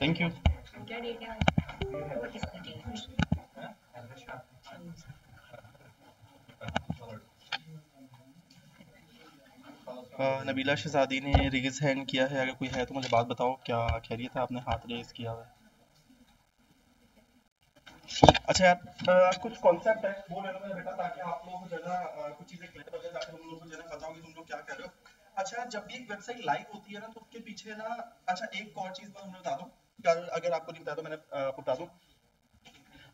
Thank you. Nabila शहजादी ने raise hand किया है, अगर कोई है तो मुझे बात बताओ, क्या खैरियत है, आपने हाथ रेज किया हुआ है? अच्छा यार, कुछ कॉन्सेप्ट है वो ले लो मेरा बेटा, ताकि आप लोग जो है ना कुछ चीजें क्लियर हो जाए, ताकि तुम लोग को जो है ना पता हो कि तुम लोग क्या कर रहे हो। अच्छा यार, जब भी एक वेबसाइट लाइव होती है ना, तो उसके पीछे ना, अच्छा एक और चीज मैं तुम्हें बता दूं, कल अगर आपको नहीं पता तो मैंने आपको बता दूं।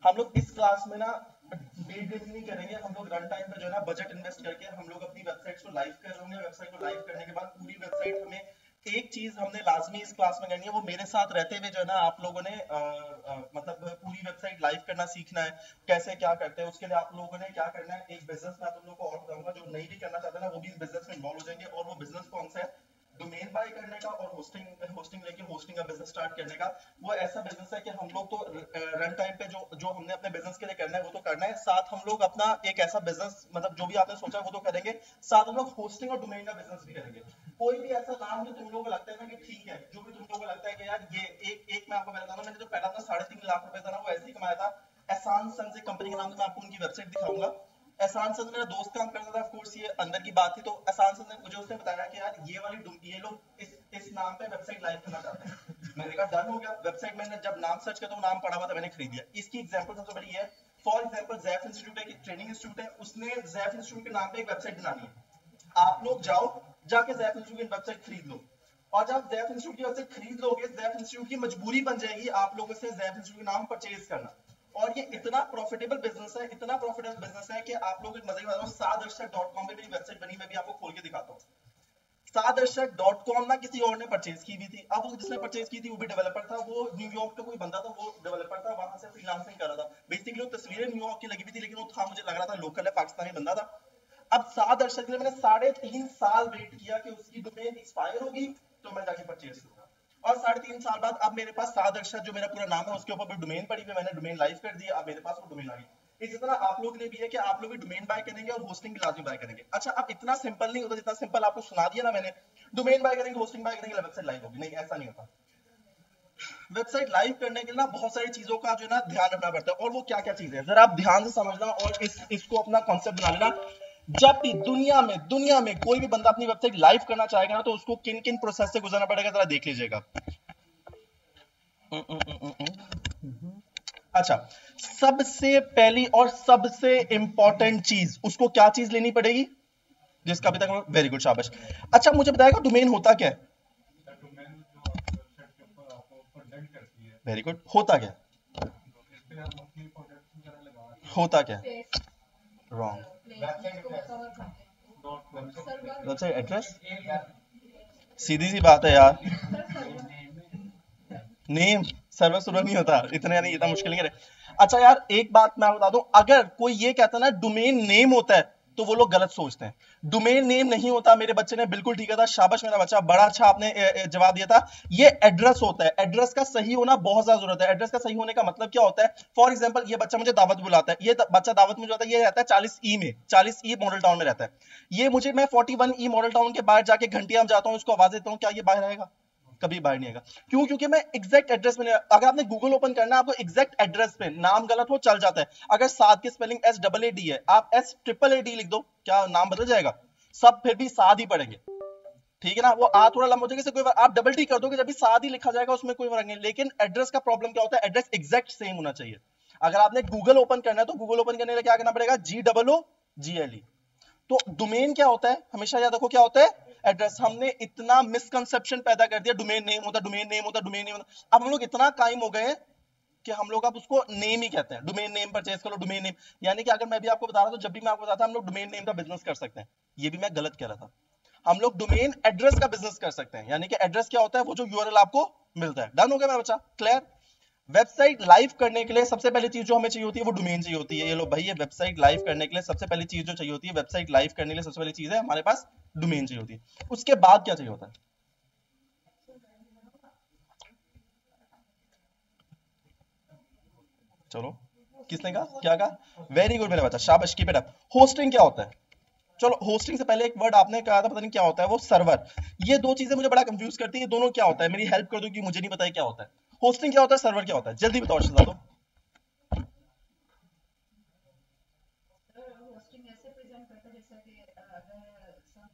हम लोग इस क्लास में ना डे ड्रीम नहीं करेंगे, हम लोग रन टाइम पे जो है ना बजट इन्वेस्ट करके हम लोग अपनी वेबसाइट को लाइव कर रहे होंगे। वेबसाइट को लाइव करने के बाद पूरी वेबसाइट हमें, एक चीज हमने लाजमी इस क्लास में करनी है, वो मेरे साथ रहते हुए जो है ना आप लोगों ने मतलब पूरी वेबसाइट लाइव करना सीखना है। कैसे क्या करते हैं उसके लिए आप लोगों ने क्या करना है, एक बिजनेस मैं तुम लोग को और बताऊंगा, जो नहीं भी करना चाहते ना वो भी इस बिजनेस में इन्वॉल्व हो जाएंगे। और वो बिजनेस कौन सा है, डोमेन बाय करने का और होस्टिंग होस्टिंग लेके होस्टिंग का बिजनेस स्टार्ट करने का। वो ऐसा बिजनेस है कि हम लोग तो रन टाइम पे जो जो हमने अपने बिजनेस के लिए करना है वो तो करना है, साथ हम लोग अपना एक ऐसा बिजनेस, मतलब जो भी आपने सोचा है वो तो करेंगे, साथ हम लोग होस्टिंग और डोमेन का बिजनेस भी करेंगे। कोई भी ऐसा नाम जो तुम लोगों को लगता है ना कि ठीक है, जो भी तुम लोगों को लगता है कि यार ये एक एक मैं आपको बता दूं, मैंने जो पहला अपना 3.5 लाख रुपए था ना वो ऐसे ही कमाया था। एहसान सन्स एक कंपनी का नाम, तो मैं आपको उनकी वेबसाइट दिखाऊंगा। एहसान सन्स मेरा दोस्त काम करता था, ऑफ कोर्स ये अंदर की बात थी। तो एहसान सन्स ने मुझे उसने बताया कि यार ये वाली ये लोग इस नाम पे वेबसाइट लाइव करना चाहते हैं। मैंने कहा डन हो गया। वेबसाइट मैंने जब नाम सर्च किया तो वो नाम पड़ा हुआ था, मैंने खरीद लिया। इसकी एग्जांपल सबसे बड़ी है, फॉर एग्जांपल जैफ इंस्टीट्यूट है, एक ट्रेनिंग इंस्टीट्यूट है, उसने जैफ इंस्टीट्यूट के नाम पे एक वेबसाइट बनानी है। आप लोग जाओ, जाके जैफ इंस्टीट्यूट की वेबसाइट खरीद लो। और जब जैफ इंस्टीट्यूट की वेबसाइट खरीद लोगे, जैफ इंस्टीट्यूट की मजबूरी बन जाएगी आप लोगों से जैफ इंस्टीट्यूट के नाम परचेज करना। और ये इतना प्रॉफिटेबल बिजनेस है, इतना प्रॉफिटेबल बिजनेस है कि आप लोग एक मजे की बात बताऊं, सादर्शक.com पे मेरी वेबसाइट बनी, मैं भी आपको खोल के दिखाता हूँ। सादर्शक.com ना किसी और ने परचेज की हुई थी। अब वो जिसने परचेज की थी वो भी डेवलपर था, वो न्यूयॉर्क का कोई बंदा था, वो डेवलपर था, वहां से फ्रीलांसिंग कर रहा था। बेसिकली वो तस्वीरें न्यूयॉर्क की लगी हुई थी, लेकिन वो था, मुझे लग रहा था लोकल है, पाकिस्तानी बंदा था। अब सादर्शक के लिए मैंने 3.5 साल वेट किया कि उसकी डोमेन एक्सपायर होगी तो मैं जाके परचेज करूंगा। और 3.5 साल बाद अब मेरे पास सादर्शक जो मेरा पूरा नाम है उसके ऊपर भी डोमेन पड़ी हुई, मैंने डोमेन लाइव कर दिया, अब मेरे पास वो डोमेन आ गई। इसी तरह आप लोग के लिए भी है कि आप लोग भी डोमेन बाय करेंगे और होस्टिंग भी लाजमी बाय करेंगे। अच्छा, अब इतना सिंपल नहीं होता जितना सिंपल आपको सुना दिया ना मैंने, डोमेन बाय करेंगे होस्टिंग बाय करेंगे वेबसाइट लाइव होगी, नहीं ऐसा नहीं होता। वेबसाइट लाइव करने के लिए ना बहुत सारी चीजों का जो है ना ध्यान रखना पड़ता है। और वो क्या क्या चीजें हैं जरा आप ध्यान से समझना और इसको अपना कॉन्सेप्ट बना लेना। जब भी दुनिया में कोई भी बंदा अपनी वेबसाइट लाइव करना चाहेगा ना, तो उसको किन किन प्रोसेस से गुजरना पड़ेगा जरा देख लीजिएगा। अच्छा, सबसे पहली और सबसे इंपॉर्टेंट चीज, उसको क्या चीज लेनी पड़ेगी, जिसका अभी तक, वेरी गुड, शाबाश। अच्छा, मुझे बताएगा डोमेन होता क्या है? वेरी गुड, होता क्या होता क्या? रॉन्ग। वेबसाइट एड्रेस, सीधी सी बात है यार, नेम, सर्वर सर्वर नहीं होता, इतना नहीं, इतना मुश्किल नहीं है। अच्छा यार, एक बात मैं बता दूं, अगर कोई ये कहता है ना डोमेन नेम होता है, तो वो लोग गलत सोचते हैं। डोमेन नेम नहीं होता, मेरे बच्चे ने बिल्कुल ठीक था, शाबाश मेरा बच्चा, बड़ा अच्छा आपने जवाब दिया था। ये एड्रेस होता है। एड्रेस का सही होना बहुत ज्यादा जरूरत है। एड्रेस का सही होने का मतलब क्या होता है? फॉर एग्जांपल, ये बच्चा मुझे दावत बुलाता है, ये बच्चा दावत में जो आता है, ये रहता है 40 ई में, 40 ई मॉडल टाउन में रहता है। ये मुझे, मैं 41 ई मॉडल टाउन के बाहर जाके घंटिया में जाता हूँ, इसको आवाज देता हूँ, क्या ये बाहर आएगा? कभी बाहर नहीं आएगा। क्यों? क्योंकि मैं एग्जैक्ट एड्रेस में नहीं, अगर आपने गूगल ओपन करना है, आपको एग्जैक्ट एड्रेस पे, नाम गलत हो चल जाता है, अगर साद की स्पेलिंग SAAD है, आप SAAD लिख दो, क्या नाम बदल जाएगा? सब फिर भी साद ही पढ़ेंगे, ठीक है ना? वो आ थोड़ा लंबा हो जाएगा, कोई आप डबल टी कर दोगे, जब भी साद ही लिखा जाएगा उसमें कोई फर्क नहीं। लेकिन एड्रेस का प्रॉब्लम क्या होता है? एड्रेस एग्जैक्ट सेम होना चाहिए। अगर आपने गूगल ओपन करना है तो गूगल ओपन करने के लिए क्या करना पड़ेगा? GOOGLE। तो डोमेन क्या होता है? हमेशा याद रखो क्या होता है? एड्रेस। हमने इतना मिसकंसेप्शन पैदा कर दिया, डोमेन नेम होता, डोमेन नेम होता, डोमेन नेम होता। अब हम लोग इतना कायम हो गए कि हम लोग अब उसको नेम ही कहते हैं, डोमेन नेम परचेज करो, डोमेन नेम। यानी कि अगर मैं भी आपको बता रहा था, जब भी मैं आपको बताता हम लोग डोमेन नेम का बिजनेस कर सकते हैं, ये भी मैं गलत कह रहा था। हम लोग डोमेन एड्रेस का बिजनेस कर सकते हैं। यानी कि एड्रेस क्या होता है? वो जो यूआरएल आपको मिलता है। डन हो गया मेरा बच्चा? क्लियर? वेबसाइट लाइव करने के लिए सबसे पहली चीज जो हमें चाहिए होती है वो डोमेन चाहिए होती है। ये लो भाई, ये वेबसाइट लाइव करने के लिए सबसे पहली चीज जो चाहिए होती है, वेबसाइट लाइव करने के लिए सबसे पहली चीज है हमारे पास डोमेन चाहिए होती है। उसके बाद क्या चाहिए होता है? चलो, किसने कहा, क्या कहा? वेरी गुड मेरा बच्चा, शाबाश, कीप इट अप। होस्टिंग क्या होता है? चलो होस्टिंग से पहले एक वर्ड आपने कहा था, पता नहीं क्या होता है वो, सर्वर। ये दो चीजें मुझे बड़ा कंफ्यूज करती है, ये दोनों क्या होता है, मेरी हेल्प कर दो कि मुझे नहीं पता है क्या होता है। होस्टिंग क्या होता है, सर्वर क्या होता है, जल्दी बताओ अर्शद दो। होस्टिंग ऐसे प्रेजेंट करता है जैसा कि अगर some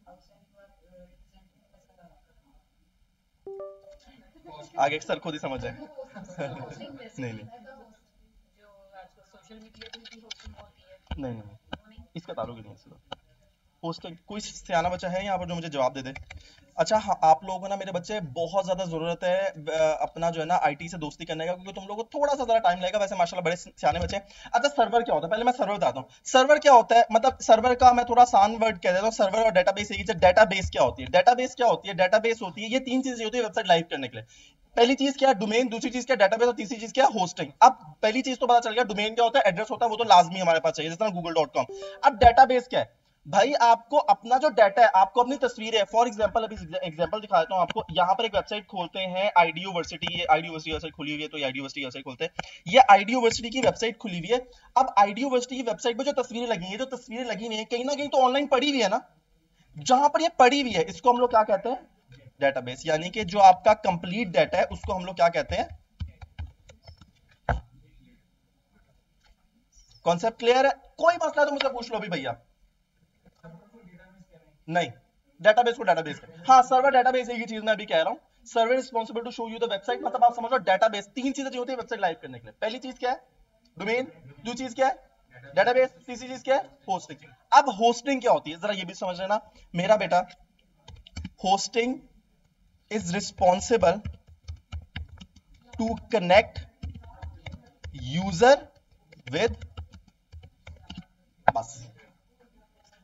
house and you are representing आगे सर खुद ही समझ जाए। होस्टिंग जैसे नहीं ही नहीं है तो जो आजकल सोशल मीडिया पे भी होस्टिंग होती है नहीं नहीं, वो नहीं। इसका ताल्लुक ही नहीं है इससे। होस्टिंग, कोई सियाना बच्चा है यहाँ पर जो मुझे जवाब दे दे। अच्छा हाँ, आप लोगों को ना मेरे बच्चे बहुत ज्यादा जरूरत है अपना जो है ना आईटी से दोस्ती करने का, क्योंकि तुम लोगों को थोड़ा सा ज्यादा टाइम लगेगा, वैसे माशाल्लाह बड़े सियाने बच्चे हैं। अच्छा सर्वर क्या होता है, पहले मैं सर्वर बताता हूँ। सर्वर क्या होता है, मतलब सर्वर का मैं थोड़ा आसान वर्ड कह देता हूँ, सर्वर और डेटाबेस एक ही चीज। डेटाबेस क्या होती है, डेटाबेस क्या होती है, डेटाबेस होती है, ये तीन चीजें होती है वेबसाइट लाइव करने के लिए। पहली चीज क्या है, डोमेन, दूसरी चीज क्या है डेटाबेस, और तीसरी चीज क्या है होस्टिंग। अब पहली चीज तो पता चल गया, डोमेन क्या होता है, एड्रेस होता है, वो तो लाजमी हमारे पास चाहिए, जैसे google.com। अब डेटाबेस क्या है भाई, आपको अपना जो डाटा है, आपको अपनी तस्वीर है, फॉर एग्जांपल अभी एग्जांपल दिखा देता हूं आपको। यहाँ पर एक वेबसाइट खोलते हैं आईडी यूनिवर्सिटी, ये आईडी यूनिवर्सिटी वेबसाइट खुली हुई है, तो आईडी यूनिवर्सिटी वेबसाइट खोलते हैं। ये आईडी यूनिवर्सिटी की वेबसाइट खुली हुई है। अब आईडी यूनिवर्सिटी की वेबसाइट पे जो तस्वीरें लगी हैं, जो तस्वीरें लगी हुई हैं, कहीं ना कहीं तो ऑनलाइन पड़ी हुई है ना। जहां पर ये पड़ी हुई है, इसको हम लोग क्या कहते हैं, डेटाबेस। यानी कि जो आपका कंप्लीट डाटा है उसको हम लोग क्या कहते हैं। कॉन्सेप्ट क्लियर है, कोई मसला तो मुझसे पूछ लो अभी भैया। नहीं, डेटाबेस को डेटाबेस, हाँ सर्वर डेटाबेस एक ही चीज मैं अभी कह रहा हूँ। Server responsible to show you the website, मतलब आप समझ लो डेटाबेस तीन चीजें जो होती है वेबसाइट लाइव करने के लिए। पहली चीज क्या है, डोमेन, दूसरी चीज क्या है डेटाबेस, तीसरी चीज क्या है होस्टिंग। अब होस्टिंग क्या होती है जरा ये भी समझ लेना मेरा बेटा। Hosting is responsible to connect user with, बस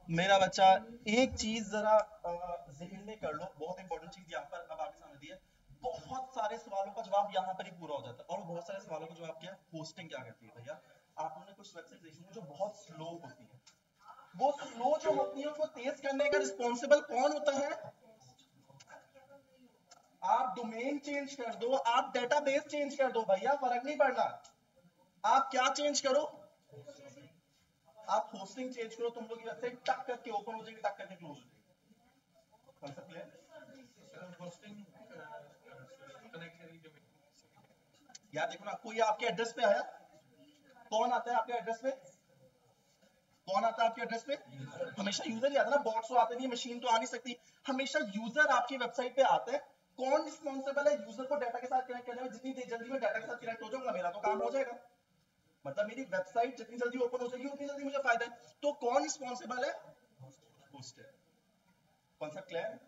मेरा बच्चा एक चीज जरा जहन में कर लो, बहुत इंपॉर्टेंट चीज यहाँ पर अब आपके सामने दी है। बहुत सारे सवालों का जवाब यहाँ पर ही पूरा हो जाता है, और बहुत सारे सवालों का जवाब क्या है, होस्टिंग क्या कहती है भैया। आप लोगों ने कुछ वेबसाइट देखी होंगी जो बहुत स्लो होती है, वो स्लो जो होती है उसको तेज करने का रिस्पॉन्सिबल कौन होता है। आप डोमेन चेंज कर दो, आप डेटाबेस चेंज कर दो भैया, फर्क नहीं पड़ना। आप क्या चेंज करो, आप होस्टिंग चेंज करो, तुम लोग की वेबसाइट टक करके ओपन हो जाएगी, टक करके क्लोज हो जाएगी। Concept clear. होस्टिंग यार देखो ना, कोई आपके एड्रेस पे आया, कौन आता है आपके एड्रेस पे, कौन आता है आपके एड्रेस पे, हमेशा यूजर ही आता है ना, बॉट्स तो आते नहीं, मशीन तो आ नहीं सकती, हमेशा यूजर आपकी वेबसाइट पे आता है। कौन रिस्पॉन्सिबल है यूजर को डाटा के साथ कनेक्ट करने में, जितनी जल्दी मैं डाटा के साथ कनेक्ट हो जाऊंगा मेरा तो काम हो जाएगा, मतलब मेरी वेबसाइट जितनी जल्दी ओपन हो जाएगी उतनी जल्दी मुझे फायदा है। तो कौन रिस्पॉन्सिबल है, होस्टर। Concept clear.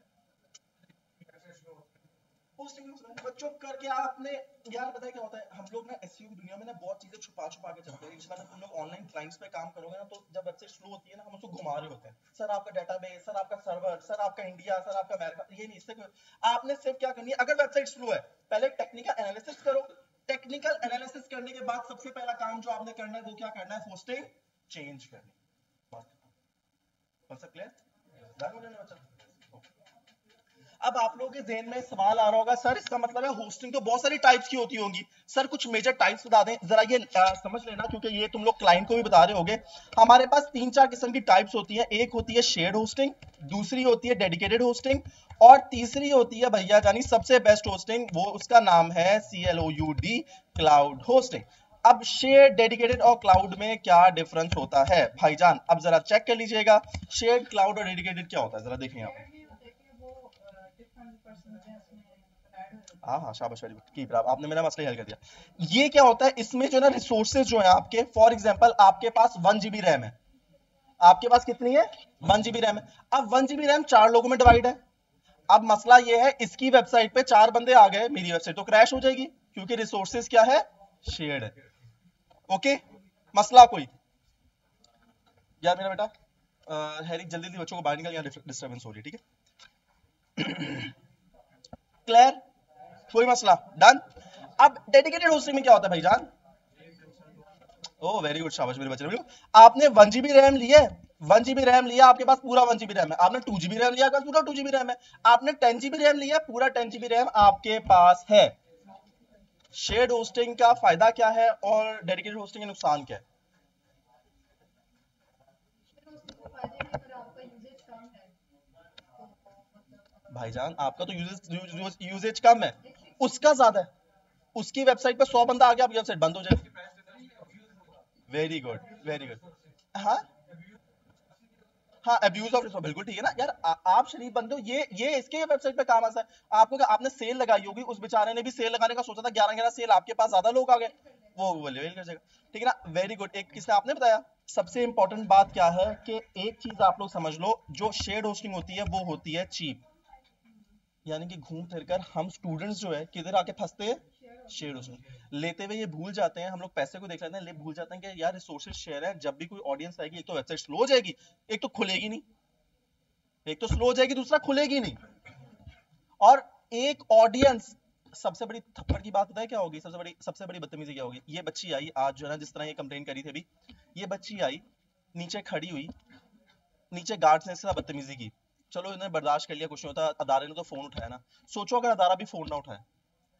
बच्चों करके आपने, यार पता है क्या होता है, हम लोग ना एसईओ की दुनिया में ना बहुत चीजें छुपा छुपा के चलते हैं। इंशाल्लाह जब तुम लोग ऑनलाइन क्लाइंट्स पे काम करोगे ना, तो जब वेबसाइट स्लो होती है ना, हम उसको घुमा रहे होते हैं, सर आपका डेटाबेस, सर आपका सर्वर, सर आपका इंडिया, सर आपका अमेरिका, ये नहीं। इससे आपने सिर्फ क्या करनी है, अगर वेबसाइट स्लो है पहले टेक्निकल एनालिसिस करो। टेक्निकल एनालिसिस करने के बाद सबसे पहला काम जो आपने करना है वो क्या करना है, होस्टिंग चेंज करनी। कॉन्सेप्ट क्लियर, डन हो जाने बच्चा। अब आप लोगों के ज़हन में सवाल आ रहा होगा, सर इसका मतलब है होस्टिंग तो बहुत सारी टाइप्स की होती होंगी, सर कुछ मेजर टाइप्स बता दें जरा, ये समझ लेना, क्योंकि ये तुम लोग क्लाइंट को भी बता रहे होगे। हमारे पास तीन चार किस्म की टाइप्स होती है, एक होती है शेयर्ड होस्टिंग, दूसरी होती है डेडिकेटेड होस्टिंग, और तीसरी होती है भैया जानी सबसे बेस्ट होस्टिंग, वो उसका नाम है CLOUD, क्लाउड होस्टिंग। अब शेयर, डेडिकेटेड और क्लाउड में क्या डिफरेंस होता है भाईजान, अब जरा चेक कर लीजिएगा, शेयर, क्लाउड और डेडिकेटेड क्या होता है, जरा देखें आप। हाँ हाँ शाबाश, वेरी गुड, कीप अप, आपने मेरा मसला हल कर दिया। ये क्या होता है, इसमें जो ना रिसोर्सेज जो है आपके, फॉर एग्जांपल आपके पास 1 GB रैम है, आपके पास कितनी है 1 GB रैम है। अब 1 GB रैम 4 लोगों में डिवाइड है। अब मसला ये है, इसकी वेबसाइट पे 4 बंदे आ गए, मेरी वेबसाइट तो क्रैश हो जाएगी, क्योंकि रिसोर्सेज क्या है, शेयर्ड है। ओके, मसला कोई, यार मेरा बेटा हैरी जल्दी जल्दी बच्चों को बाहर निकल, यहाँ डिस्टर्बेंस हो रही है, ठीक है। क्लियर, कोई मसला, डन। अब डेडिकेटेड होस्टिंग में क्या होता है भाईजान, ओह वेरी गुड, शाबाश मेरे बच्चे। आपने 1 GB रैम लिया है, 1 GB रैम लिया, आपके पास पूरा 1 GB रैम है। आपने 2 GB रैम लिया, आपके पास पूरा 2 GB रैम है। आपने 10 GB रैम लिया, पूरा 10 GB रैम आपके पास है। शेयर्ड होस्टिंग का फायदा क्या है और डेडिकेटेड होस्टिंग के नुकसान क्या है। भाईजान आपका तो यूजेज कम है, उसका ज्यादा है। उसकी वेबसाइट पे 100 बंदा आ गया, आपकी वेबसाइट बंद हो जाएगी। Very good, very good. हाँ हाँ, अब्यूज ऑफ रिसोर्स, बिल्कुल ठीक है ना यार। आप शरीफ बंदे हो, ये इसके वेबसाइट पे काम आता है आपको। क्या आपने सेल लगाई होगी, उस बेचारे ने भी सेल लगाने का सोचा था, 11 सेल, आपके पास ज्यादा लोग आ गए, वो लेवल कर जाएगा। ठीक है ना, वेरी गुड। एक किसने आपने बताया, सबसे इंपॉर्टेंट बात क्या है कि एक चीज आप लोग समझ लो, जो शेयर्ड होस्टिंग होती है वो होती है चीप। यानी कि घूम फिर कर हम स्टूडेंट्स जो है किधर आके फंसते हैं, शेयर होस्टिंग लेते हुए। ये भूल जाते हैं हम लोग, पैसे को देख लेते हैं, भूल जाते हैं कि यार रिसोर्सेज शेयर है। जब भी कोई ऑडियंस आएगी, एक तो वेबसाइट स्लो हो जाएगी, एक तो खुलेगी नहीं, एक तो स्लो हो जाएगी, दूसरा खुलेगी नहीं। और एक ऑडियंस, सबसे बड़ी थप्पड़ की बात पता है क्या होगी, सबसे बड़ी बदतमीजी क्या होगी। ये बच्ची आई आज जो है ना, जिस तरह ये कंप्लेन करी थी अभी, ये बच्ची आई, नीचे खड़ी हुई, नीचे गार्ड्स ने इससे बदतमीजी की, चलो इन्हें बर्दाश्त कर लिया, कुछ नहीं होता, अदारे ने तो फोन उठाया ना। सोचो अगर अदारा भी फोन ना उठाए,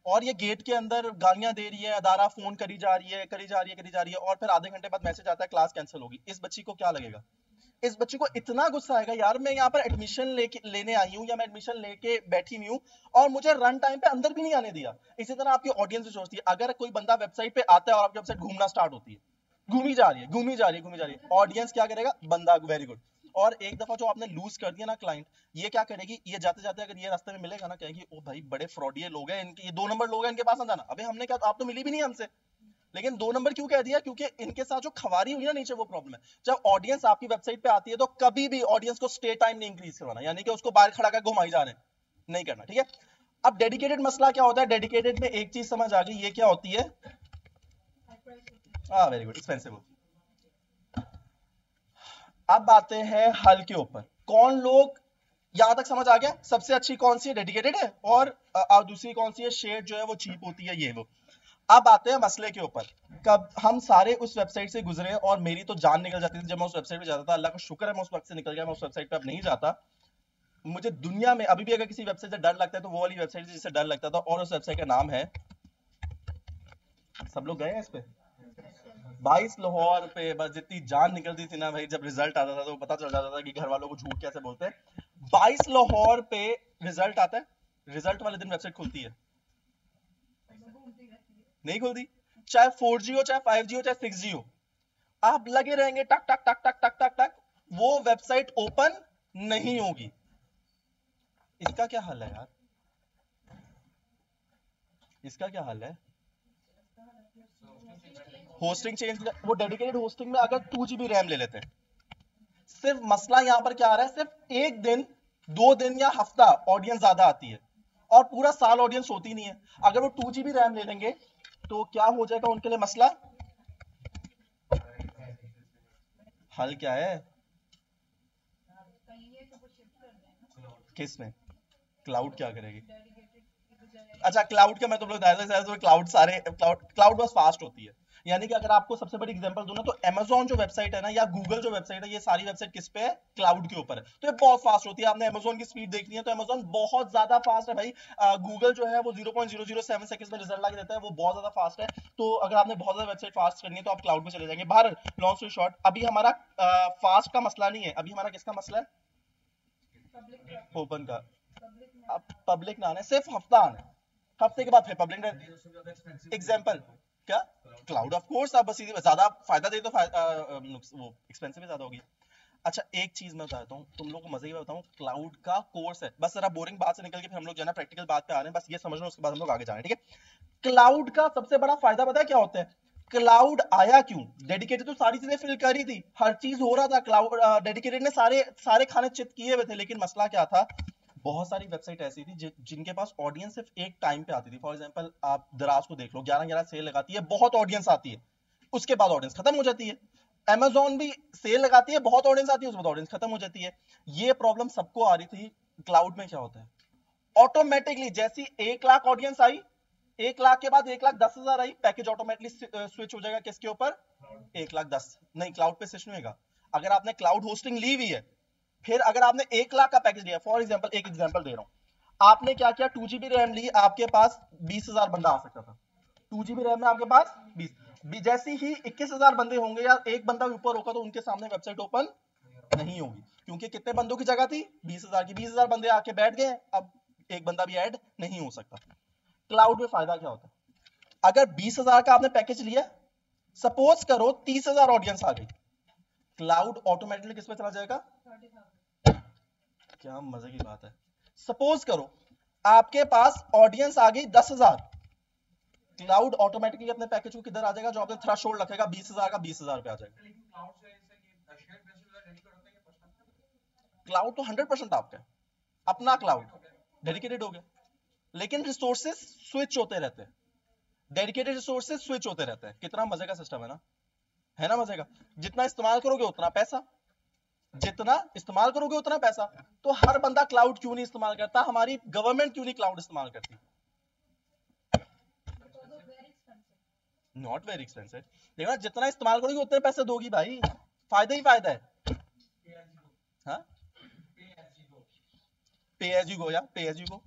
और ये गेट के अंदर गालियां दे रही है, अदारा फोन करी जा रही है, करी जा रही है, करी जा रही है, और फिर आधे घंटे बाद मैसेज आता है क्लास कैंसिल होगी। इस बच्ची को क्या लगेगा, इस बच्ची को इतना गुस्सा आएगा, यार मैं यहाँ पर एडमिशन लेने आई हूँ, या मैं एडमिशन लेके बैठी हुई हूँ, और मुझे रन टाइम पे अंदर भी नहीं आने दिया। इसी तरह आपकी ऑडियंस भी सोचती है, अगर कोई बंदा वेबसाइट पे आता है और आपकी वेबसाइट घूमना स्टार्ट होती है, घूमी जा रही है, घूमी जा रही है, घूमी जा रही है, ऑडियंस क्या करेगा, बंदा, वेरी गुड। और एक दफा जो आपने लूज कर दिया ना क्लाइंट, ये क्या करेगी, ये जाते जाते अगर ये रास्ते में मिलेगा ना, कहेगी ओ भाई बड़े फ्रॉडिये लोग हैं, इनके ये 2 नंबर लोग हैं, इनके पास ना जाना। अबे हमने क्या, आप तो मिली भी नहीं हमसे, लेकिन 2 नंबर क्यों कह दिया, क्योंकि इनके साथ जो खवारी हुई ना नीचे, वो प्रॉब्लम है। जब ऑडियंस आपकी वेबसाइट पे आती है, तो कभी भी ऑडियंस को स्टे टाइम नहीं इंक्रीज करवाना, यानी कि उसको बाहर खड़ा कर घुमाई जा रहे हैं, नहीं करना, ठीक है। अब डेडिकेटेड मसला क्या होता है, डेडिकेटेड में एक चीज समझ आ गई, ये क्या होती है, हाँ वेरी गुड, एक्सपेंसिव होती है। अब आते हैं हल के ऊपर, कौन लोग, यहां तक समझ आ गया, सबसे अच्छी कौन सी है, डेडिकेटेड है, और दूसरी कौन सी है, शेयर जो है वो चीप होती है, ये वो। अब आते हैं मसले के ऊपर, कब हम सारे उस वेबसाइट से गुजरे, और मेरी तो जान निकल जाती थी जब मैं उस वेबसाइट पे जाता था। अल्लाह का शुक्र है मैं उस वक्त से निकल गया, मैं उस वेबसाइट पे अब नहीं जाता। मुझे दुनिया में अभी भी अगर किसी वेबसाइट से डर लगता है, तो वो वाली वेबसाइट से जिससे डर लगता था, और उस वेबसाइट का नाम है, सब लोग गए हैं इस पे, 22 लाहौर पे। बस जितनी जान निकलती थी ना भाई, जब रिजल्ट आता था तो पता चल जाता था कि घर वालों को झूठ कैसे बोलते हैं। 22 लाहौर पे रिजल्ट आता है, रिजल्ट वाले दिन वेबसाइट खुलती है, नहीं खुलती, चाहे 4G हो, चाहे 5G हो, चाहे 6G हो, आप लगे रहेंगे टक टक टक टक टक टक टक, वो वेबसाइट ओपन नहीं होगी। इसका क्या हल है यार, इसका क्या हल है, होस्टिंग चेंज। वो डेडिकेटेड होस्टिंग में अगर 2 GB रैम ले लेते हैं, सिर्फ मसला यहां पर क्या आ रहा है, सिर्फ एक दिन, 2 दिन या हफ्ता ऑडियंस ज्यादा आती है, और पूरा साल ऑडियंस होती नहीं है। अगर वो 2 GB रैम ले लेंगे, तो क्या हो जाएगा उनके लिए मसला, हल क्या है, किस में, क्लाउड क्या करेगी। अच्छा क्लाउड का मैं तुम लोग तो क्लाउड सारे क्लाउड बस फास्ट होती है। यानी कि अगर आपको सबसे बड़ी एग्जांपल दूं ना, तो Amazon जो वेबसाइट है ना, या गूगल जो वेबसाइट है, ये सारी वेबसाइट किस पे है, क्लाउड के ऊपर है, तो ये बहुत फास्ट होती है। आपने Amazon की स्पीड देखनी है तो Amazon बहुत ज्यादा फास्ट है भाई। गूगल जो है वो 0.007 सेकंड्स में रिजल्ट ला के देता है, वो बहुत ज्यादा फास्ट है। तो अगर आपने बहुत ज्यादा वेबसाइट फास्ट करनी है, तो आप क्लाउड पे चले जाएंगे। बाहर लॉन्ग स्टोरी शॉर्ट, अभी हमारा फास्ट का मसला नहीं है, अभी हमारा किसका मसला है, ओपन का। अब पब्लिक ना आने, सिर्फ हफ्ता आना, हफ्ते के बाद फिर पब्लिक। एग्जांपल क्या, क्लाउड ऑफ कोर्स, आप बस ज्यादा फायदा दे तो वो एक्सपेंसिव ज्यादा होगी। अच्छा एक चीज मैं बताता हूँ तुम लोग को, मजे की बात बताऊँ, क्लाउड का कोर्स है, बस जरा बोरिंग बात से निकल के फिर हम लोग जो है ना प्रैक्टिकल बात पे आ रहे हैं, बस ये समझ लो, उसके बाद हम लोग आगे जा रहे हैं, ठीक है। क्लाउड का सबसे बड़ा फायदा पता है क्या होता है, क्लाउड आया क्यों, डेडिकेटेड तो सारी चीजें फिल करी थी, हर चीज हो रहा था, क्लाउड डेडिकेटेड ने सारे सारे खाने चित किए हुए थे, लेकिन मसला क्या था, बहुत सारी वेबसाइट ऐसी थी जिनके पास ऑडियंस सिर्फ एक टाइम पे आती थी। फॉर एग्जांपल आप दराज को देख लो, 11 सेल लगाती है, बहुत ऑडियंस आती है, उसके बाद ऑडियंस खत्म हो जाती है। Amazon भी सेल लगाती है, बहुत ऑडियंस आती है, उसके बाद ऑडियंस खत्म हो जाती है। ये प्रॉब्लम सबको आ रही थी। क्लाउड में क्या होता है, ऑटोमेटिकली जैसी 1 लाख ऑडियंस आई, 1 लाख के बाद 1,10,000 आई, पैकेज ऑटोमेटिकली स्विच हो जाएगा किसके ऊपर, 1,10,000 नहीं, क्लाउड पे स्विच नहीं होगा। अगर आपने क्लाउड होस्टिंग ली हुई है, फिर अगर आपने 1 लाख का पैकेज लिया, फॉर एग्जाम्पल एक एग्जाम्पल दे रहा हूं, आपने क्या किया, 2 GB रैम ली, आपके पास 20,000 बंदा आ सकता था, 2 GB रैम में आपके पास 20, जैसे ही 21,000 बंदे होंगे, या एक बंदा ऊपर होगा, तो उनके सामने वेबसाइट ओपन नहीं होगी, क्योंकि कितने बंदों की जगह थी 20,000 की, 20,000 बंदे आके बैठ गए, अब एक बंदा भी ऐड नहीं हो सकता। क्लाउड में फायदा क्या होता है, अगर 20,000 का आपने पैकेज लिया, सपोज करो 30,000 ऑडियंस आ गई, क्लाउड ऑटोमेटिकली किस पे चला जाएगा, क्या मजे की बात है, सपोज करो आपके पास ऑडियंस आ गई 10,000, क्लाउड ऑटोमेटिकली अपने पैकेज को किधर आ जाएगा, जो आपने थ्रेशोल्ड रखेगा 20,000 का 20,000 पे आ जाएगा। क्लाउड तो 100% आपका है, अपना क्लाउड डेडिकेटेड हो गया, लेकिन रिसोर्सेज स्विच होते रहते हैं, डेडिकेटेड रिसोर्सेज स्विच होते रहते हैं। कितना मजे का सिस्टम है ना मजे का। जितना इस्तेमाल करोगे उतना पैसा, जितना इस्तेमाल करोगे उतना पैसा। तो हर बंदा क्लाउड क्यों नहीं इस्तेमाल करता, हमारी गवर्नमेंट क्यों नहीं क्लाउड इस्तेमाल करती, नॉट वेरी एक्सपेंसिव। देखना जितना इस्तेमाल करोगे उतने पैसे दोगी भाई, फायदा ही फायदा है। हाँ, पे एज यू गो, या पे एज यू गो।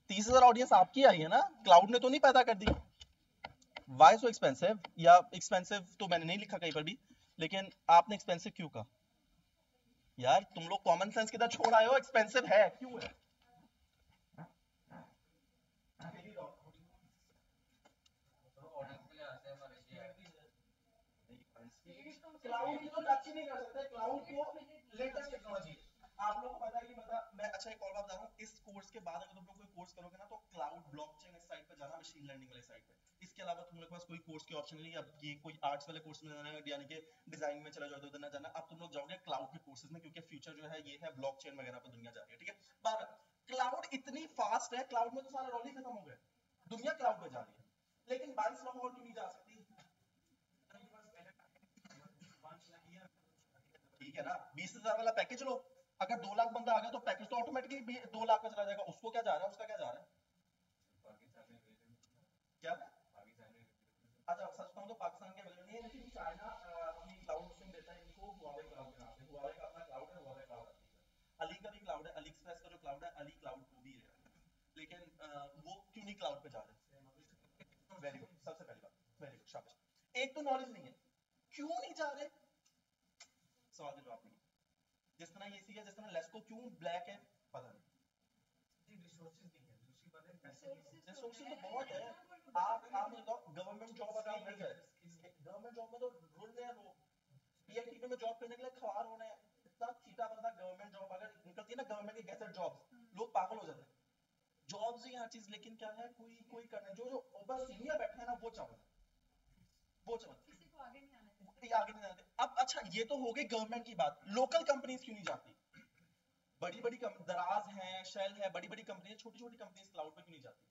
30,000 ऑडियंस आपकी आई है ना, क्लाउड ने तो नहीं पैदा कर दी। वाई सो एक्सपेंसिव, या एक्सपेंसिव तो मैंने नहीं लिखा कहीं पर भी, लेकिन आपने एक्सपेंसिव क्यों कहा यार, तुम लोग कॉमन सेंस किधर छोड़ आए हो, एक्सपेंसिव है क्यों है। क्लाउड की तो टच ही नहीं कर सकते, क्लाउड को लेटेस्ट टेक्नोलॉजी। आप लोगों को पता है कि मैं अच्छा एक और बात बता रहा हूँ, इस कोर्स के बाद अगर तुम लोग कोई कोर्स करोगे ना, तो क्लाउड ब्लॉकचेन इस साइड पे जाना, मशीन लर्निंग वाली साइड पे। इसके अलावा तुम लोग के पास कोई कोर्स की ऑप्शन नहीं है, अब ये कोई आर्ट्स वाले कोर्स में जाना है, यानी कि डिजाइन में चला जाओ, उधर ना जाना, अब तुम लोग जाओगे क्लाउड के कोर्सेज में, क्योंकि फ्यूचर जो है ये है ब्लॉकचेन वगैरह पे दुनिया जा रही है, ठीक है। बात क्लाउड इतनी फास्ट है, क्लाउड में तो सारा रोल ही खत्म हो गया, दुनिया क्लाउड पे जा रही है, लेकिन 22 लाख और क्यों नहीं जा सकती, ठीक है ना। 20,000 वाला पैकेज लो, अगर 2 लाख बंदा आ गया तो पैकेज तो ऑटोमेटिकली 2 लाख का चला जाएगा, उसको क्या जा रहा है, उसका क्या जा रहा है, क्या है? अच्छा सच कहूं तो पाकिस्तान के अवेलेबल नहीं है, लेकिन चाइना अपनी क्लाउड होस्टिंग देता है इनको, हुआवे क्लाउड के नाम से, हुआवे का अपना क्लाउड है, हुआवे क्लाउड आती है। अली का भी क्लाउड है, अली एक्सप्रेस का जो क्लाउड है, अली क्लाउड वो भी है, लेकिन वो क्यों नहीं क्लाउड पे जा रहे, वेरी गुड, सबसे पहली बात, वेरी गुड, शाबाश। एक तो नॉलेज नहीं है, क्यों नहीं जा रहे, सवाल का जवाब नहीं। जिस तरह ये सी है, जिस तरह लेस्को क्यों ब्लैक है, पता नहीं, रिसोर्सेज तो बहुत है। आप बताओ गवर्नमेंट जॉब अगर आप मिल जाए, गवर्नमेंट जॉब में तो रुल रहे हैं लोग, पीआईटी में जॉब करने के लिए खवार हो रहे हैं, इतना चीटा बंदा गवर्नमेंट जॉब अगर निकलती है ना, गवर्नमेंट की गैजेट जॉब्स, लोग पागल हो जाते हैं। जॉब्स ही हर चीज, लेकिन क्या है, कोई कोई करना, जो जो ऊपर सीनियर बैठा है ना, वो चावल, वो चावल किसी को आगे नहीं आने देते। ये आगे नहीं जाते। अब अच्छा ये तो हो गई गवर्नमेंट की बात, लोकल कंपनीज क्यों नहीं जाती, बड़ी बड़ी दराज है, शेल है, बड़ी बड़ी कंपनी, छोटी छोटी कंपनीज क्लाउड पे क्यों नहीं जाती।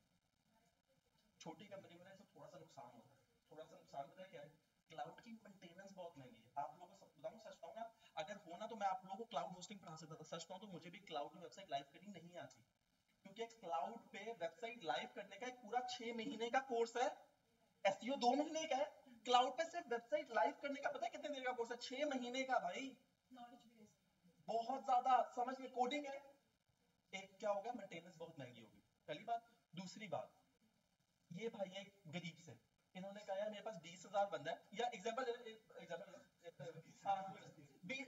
छोटी कंपनी में ना थोड़ा सा नुकसान होता है, थोड़ा सा नुकसान पता है क्या है, क्लाउड की मेंटेनेंस बहुत महंगी है। आप लोगों को बताऊं, सच बताऊं ना, अगर हो ना तो मैं आप लोगों को क्लाउड होस्टिंग पढ़ा सकता था, सच बताऊं तो मुझे भी क्लाउड में वेबसाइट लाइव करनी नहीं आती, क्योंकि क्लाउड पे वेबसाइट लाइव करने का एक पूरा 6 महीने का कोर्स है, एसईओ 2 महीने का है, क्लाउड पे सिर्फ वेबसाइट लाइव करने का पता है कितने दिन का कोर्स है, 6 महीने का भाई, नॉलेज बेस बहुत ज्यादा, समझ में कोडिंग है। एक क्या होगा, मेंटेनेंस बहुत महंगी होगी, पहली बात। दूसरी बात, ये भाई है गरीब से, इन्होंने कहा यार मेरे पास 20,000 बंदा है, या एग्जांपल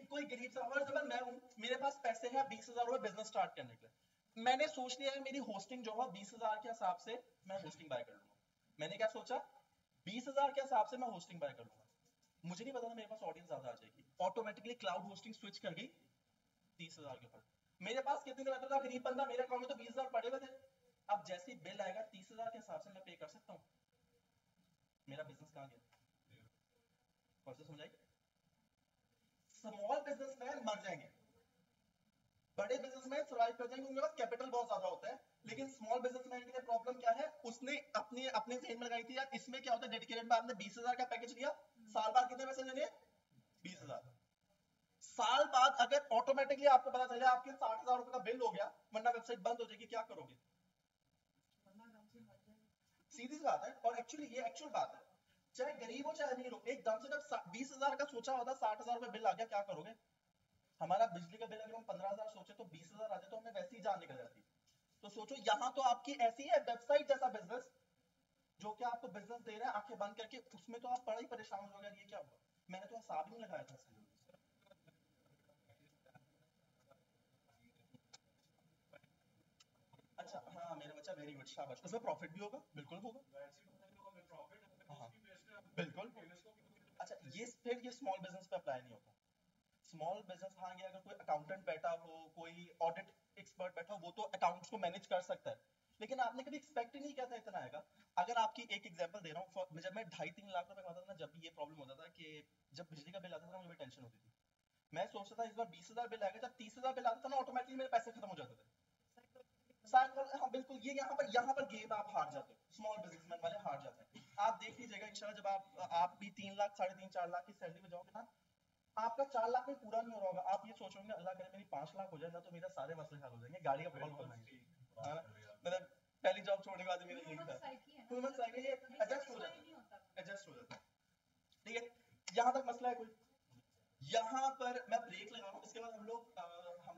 कोई गरीब सा, और जब मैं हूं, मेरे पास पैसे हैं 20,000 रुपए बिजनेस स्टार्ट करने के लिए, मैंने सोच लिया है मेरी होस्टिंग जो है 20,000 के हिसाब से मैं होस्टिंग बाय कर लूंगा। मैंने क्या सोचा, 20,000 के हिसाब से मैं होस्टिंग बाय कर लूंगा, मुझे नहीं पता था मेरे पास ऑडियंस ज्यादा आ जाएगी, ऑटोमेटिकली क्लाउड होस्टिंग स्विच कर गई 30,000 के ऊपर। मेरे पास कितने में रहता था गरीब बंदा, मेरे अकाउंट में तो 20,000 पड़े हुए थे, अब जैसे ही बिल आएगा 30,000 के हिसाब से मैं पे कर सकता हूँ, मेरा बिजनेस कहाँ गया, कौन सा समझाई। स्मॉल बिजनेसमैन मर जाएंगे, बड़े बिजनेसमैन सर्वाइव कर जाएंगे, उनके पास कैपिटल बहुत ज्यादा होता है, लेकिन स्मॉल बिजनेसमैन के लिए प्रॉब्लम क्या है, उसने अपने अपने जेब में लगाई थी यार, इसमें क्या होता है, डेडिकेटेड में आपने 20,000 का पैकेज लिया, साल बाद कितने पैसे देने, 20,000, साल बाद अगर ऑटोमेटिकली आपको पता चले आपके 60,000 रुपए का बिल हो गया, वरना वेबसाइट बंद हो जाएगी, क्या करोगे, सीधी सी बात है, और एक्चुअली ये एक्चुअल बात है, चाहे गरीब हो चाहे अमीर हो, एकदम से जब 20,000 का सोचा होता, 60,000 रुपए बिल आ गया, क्या करोगे। हमारा बिजली का बिल अगर हम 15,000 सोचे तो 20,000 आ जाए तो हमें वैसे ही जान निकल जाती। तो सोचो यहाँ तो आपकी ऐसी है वेबसाइट जैसा बिजनेस, जो कि आपको बिजनेस दे रहा है आंखें बंद करके, उसमें तो आप बड़ा ही परेशान हो जाओगे, ये क्या हुआ, मैंने तो हिसाब ही नहीं लगाया था। बच्चा, वेरी गुड, शाबाश। उसमें प्रॉफिट भी होगा, बिल्कुल होगा। हाँ बिल्कुल। अच्छा ये फिर ये स्मॉल बिजनेस पे अप्लाई नहीं होता। स्मॉल बिजनेस, हाँ ये अगर कोई अकाउंटेंट बैठा हो, कोई ऑडिट एक्सपर्ट बैठा हो, वो तो अकाउंट्स को मैनेज कर सकता है, लेकिन आपने कभी एक्सपेक्ट ही नहीं किया था इतना आएगा। अगर आपकी एक एग्जांपल दे रहा हूँ, जब मैं 2.5-3 लाख रुपए कमाता था ना, जब भी ये प्रॉब्लम होता था कि जब बिजली का बिल आता था ना, मुझे टेंशन होती थी। मैं सोचता था इस बार 20,000 बिल आएगा, जब 30,000 बिल आता था ना, ऑटोमेटिकली मेरे पैसे खत्म हो जाते थे। हाँ बिल्कुल, ये यहाँ पर गेम आप हार जाते हो, स्मॉल बिजनेसमैन वाले हार जाते हैं। आप देख लीजिएगा इंशाल्लाह, जब आप भी 3 लाख 3.5 4 लाख की सैलरी में जाओगे ना, आपका 4 लाख में पूरा नहीं हो रहा होगा, आप ये सोचोगे अल्लाह करे मेरी 5 लाख हो जाए ना, तो मेरे सारे मसले हल हो जाएंगे, गाड़ी का बहुत बनना है। मतलब पहली जॉब छोड़ने के बाद मेरा यही था, ह्यूमन साइकिल ये एडजस्ट हो जाता है। ठीक है, यहाँ तक मसला है कोई? यहाँ पर मैं ब्रेक लगा रहा हूँ, इसके बाद हम लोग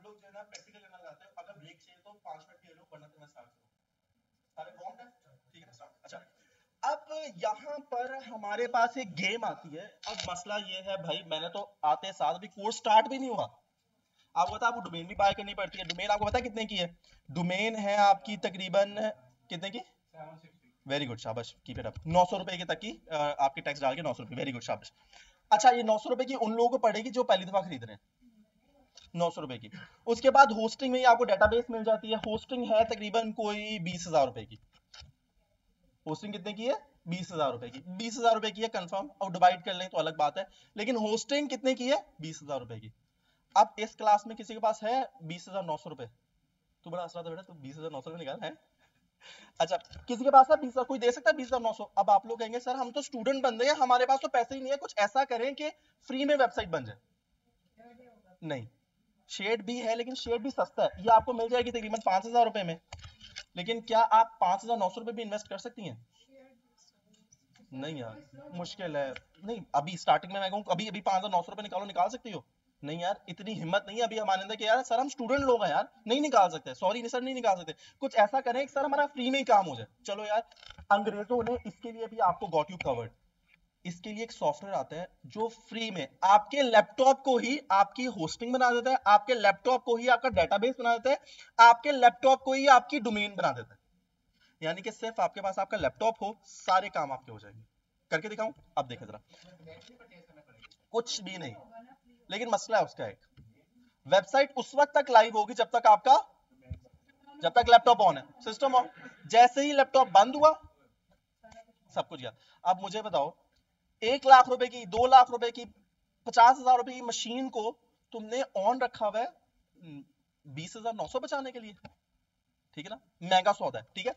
जो है ना प्रैक्टिकल करना चाहते हैं। अगर ब्रेक चाहिए तो 5 मिनट के लो, वरना तो मैं स्टार्ट करूँ। अरे कौन है? ठीक है स्टार्ट। अच्छा अब यहाँ पर हमारे पास एक गेम आती है। अब मसला ये है भाई, मैंने तो आते साथ अभी कोर्स स्टार्ट भी नहीं हुआ, आपको पता है आपको डोमेन भी बाय करनी पड़ती है। डोमेन आपको पता है कितने की है? डोमेन है आपकी तकरीबन कितने की? वेरी गुड, शाबाश, कीप इट अप। 900 रुपए के तक की आपके टैक्स डाल के 900 रुपए, वेरी गुड, शाबाश। अच्छा ये 900 रुपए की उन लोगों को पड़ेगी जो पहली दफा खरीद रहे हैं, 900 रुपए की। उसके बाद होस्टिंग में आपको डेटाबेस मिल जाती है, होस्टिंग है तकरीबन कोई 20,000 रुपए की। होस्टिंग कितने की है? 20,000 रुपए की। 20,000 रुपए की है कंफर्म, और डिवाइड कर लें तो अलग बात है, लेकिन होस्टिंग कितने की है? 20,000 रुपए की। अब इस क्लास में किसी के पास है 20,900 रुपए? तू बड़ा हंस रहा था बेटा, तू 20,900 रुपए निकाल है। अच्छा किसी के पास है 20,000? कोई दे सकता है 20,900? अब आप लोग कहेंगे सर हम तो स्टूडेंट बंदे हैं, हमारे पास तो पैसे ही नहीं है, कुछ ऐसा करें कि फ्री में वेबसाइट बन जाए। नहीं, शेड भी है, लेकिन शेड भी सस्ता है, ये आपको मिल जाएगी तकरीबन 5,000 रुपए में। लेकिन क्या आप 5,900 रुपए भी इन्वेस्ट कर सकती हैं? नहीं यार, मुश्किल है। नहीं अभी स्टार्टिंग में मैं कहूँ अभी अभी 5,900 रुपए निकालो, निकाल सकती हो? नहीं यार, इतनी हिम्मत नहीं है अभी हमारे अंदर कि यार सर हम स्टूडेंट लोग हैं यार, नहीं निकाल सकते, सॉरी सर नहीं निकाल सकते। कुछ ऐसा करें कि सर हमारा फ्री में ही काम हो जाए। चलो यार, अंग्रेजों ने इसके लिए भी आपको गॉट यू कवर्ड। इसके लिए एक सॉफ्टवेयर आता है जो फ्री में आपके लैपटॉप को ही आपकी होस्टिंग बना देता है, आपके लैपटॉप को ही आपका डेटाबेस बना देता है, आपके लैपटॉप को ही आपकी डोमेन बना देता है। यानी कि सिर्फ आपके पास आपका लैपटॉप हो, सारे काम आपके हो जाएंगे। करके दिखाऊं? अब देखें जरा, कुछ भी नहीं, लेकिन मसला है उसका एक, वेबसाइट उस वक्त तक लाइव होगी जब तक लैपटॉप ऑन है, सिस्टम ऑन। जैसे ही लैपटॉप बंद हुआ सब कुछ गया। अब मुझे बताओ, 1 लाख रुपए की, 2 लाख रुपए की, 50,000 रुपए की मशीन को तुमने ऑन रखा हुआ है 20,900 बचाने के लिए, ठीक है ना? महंगा सौदा है, ठीक है।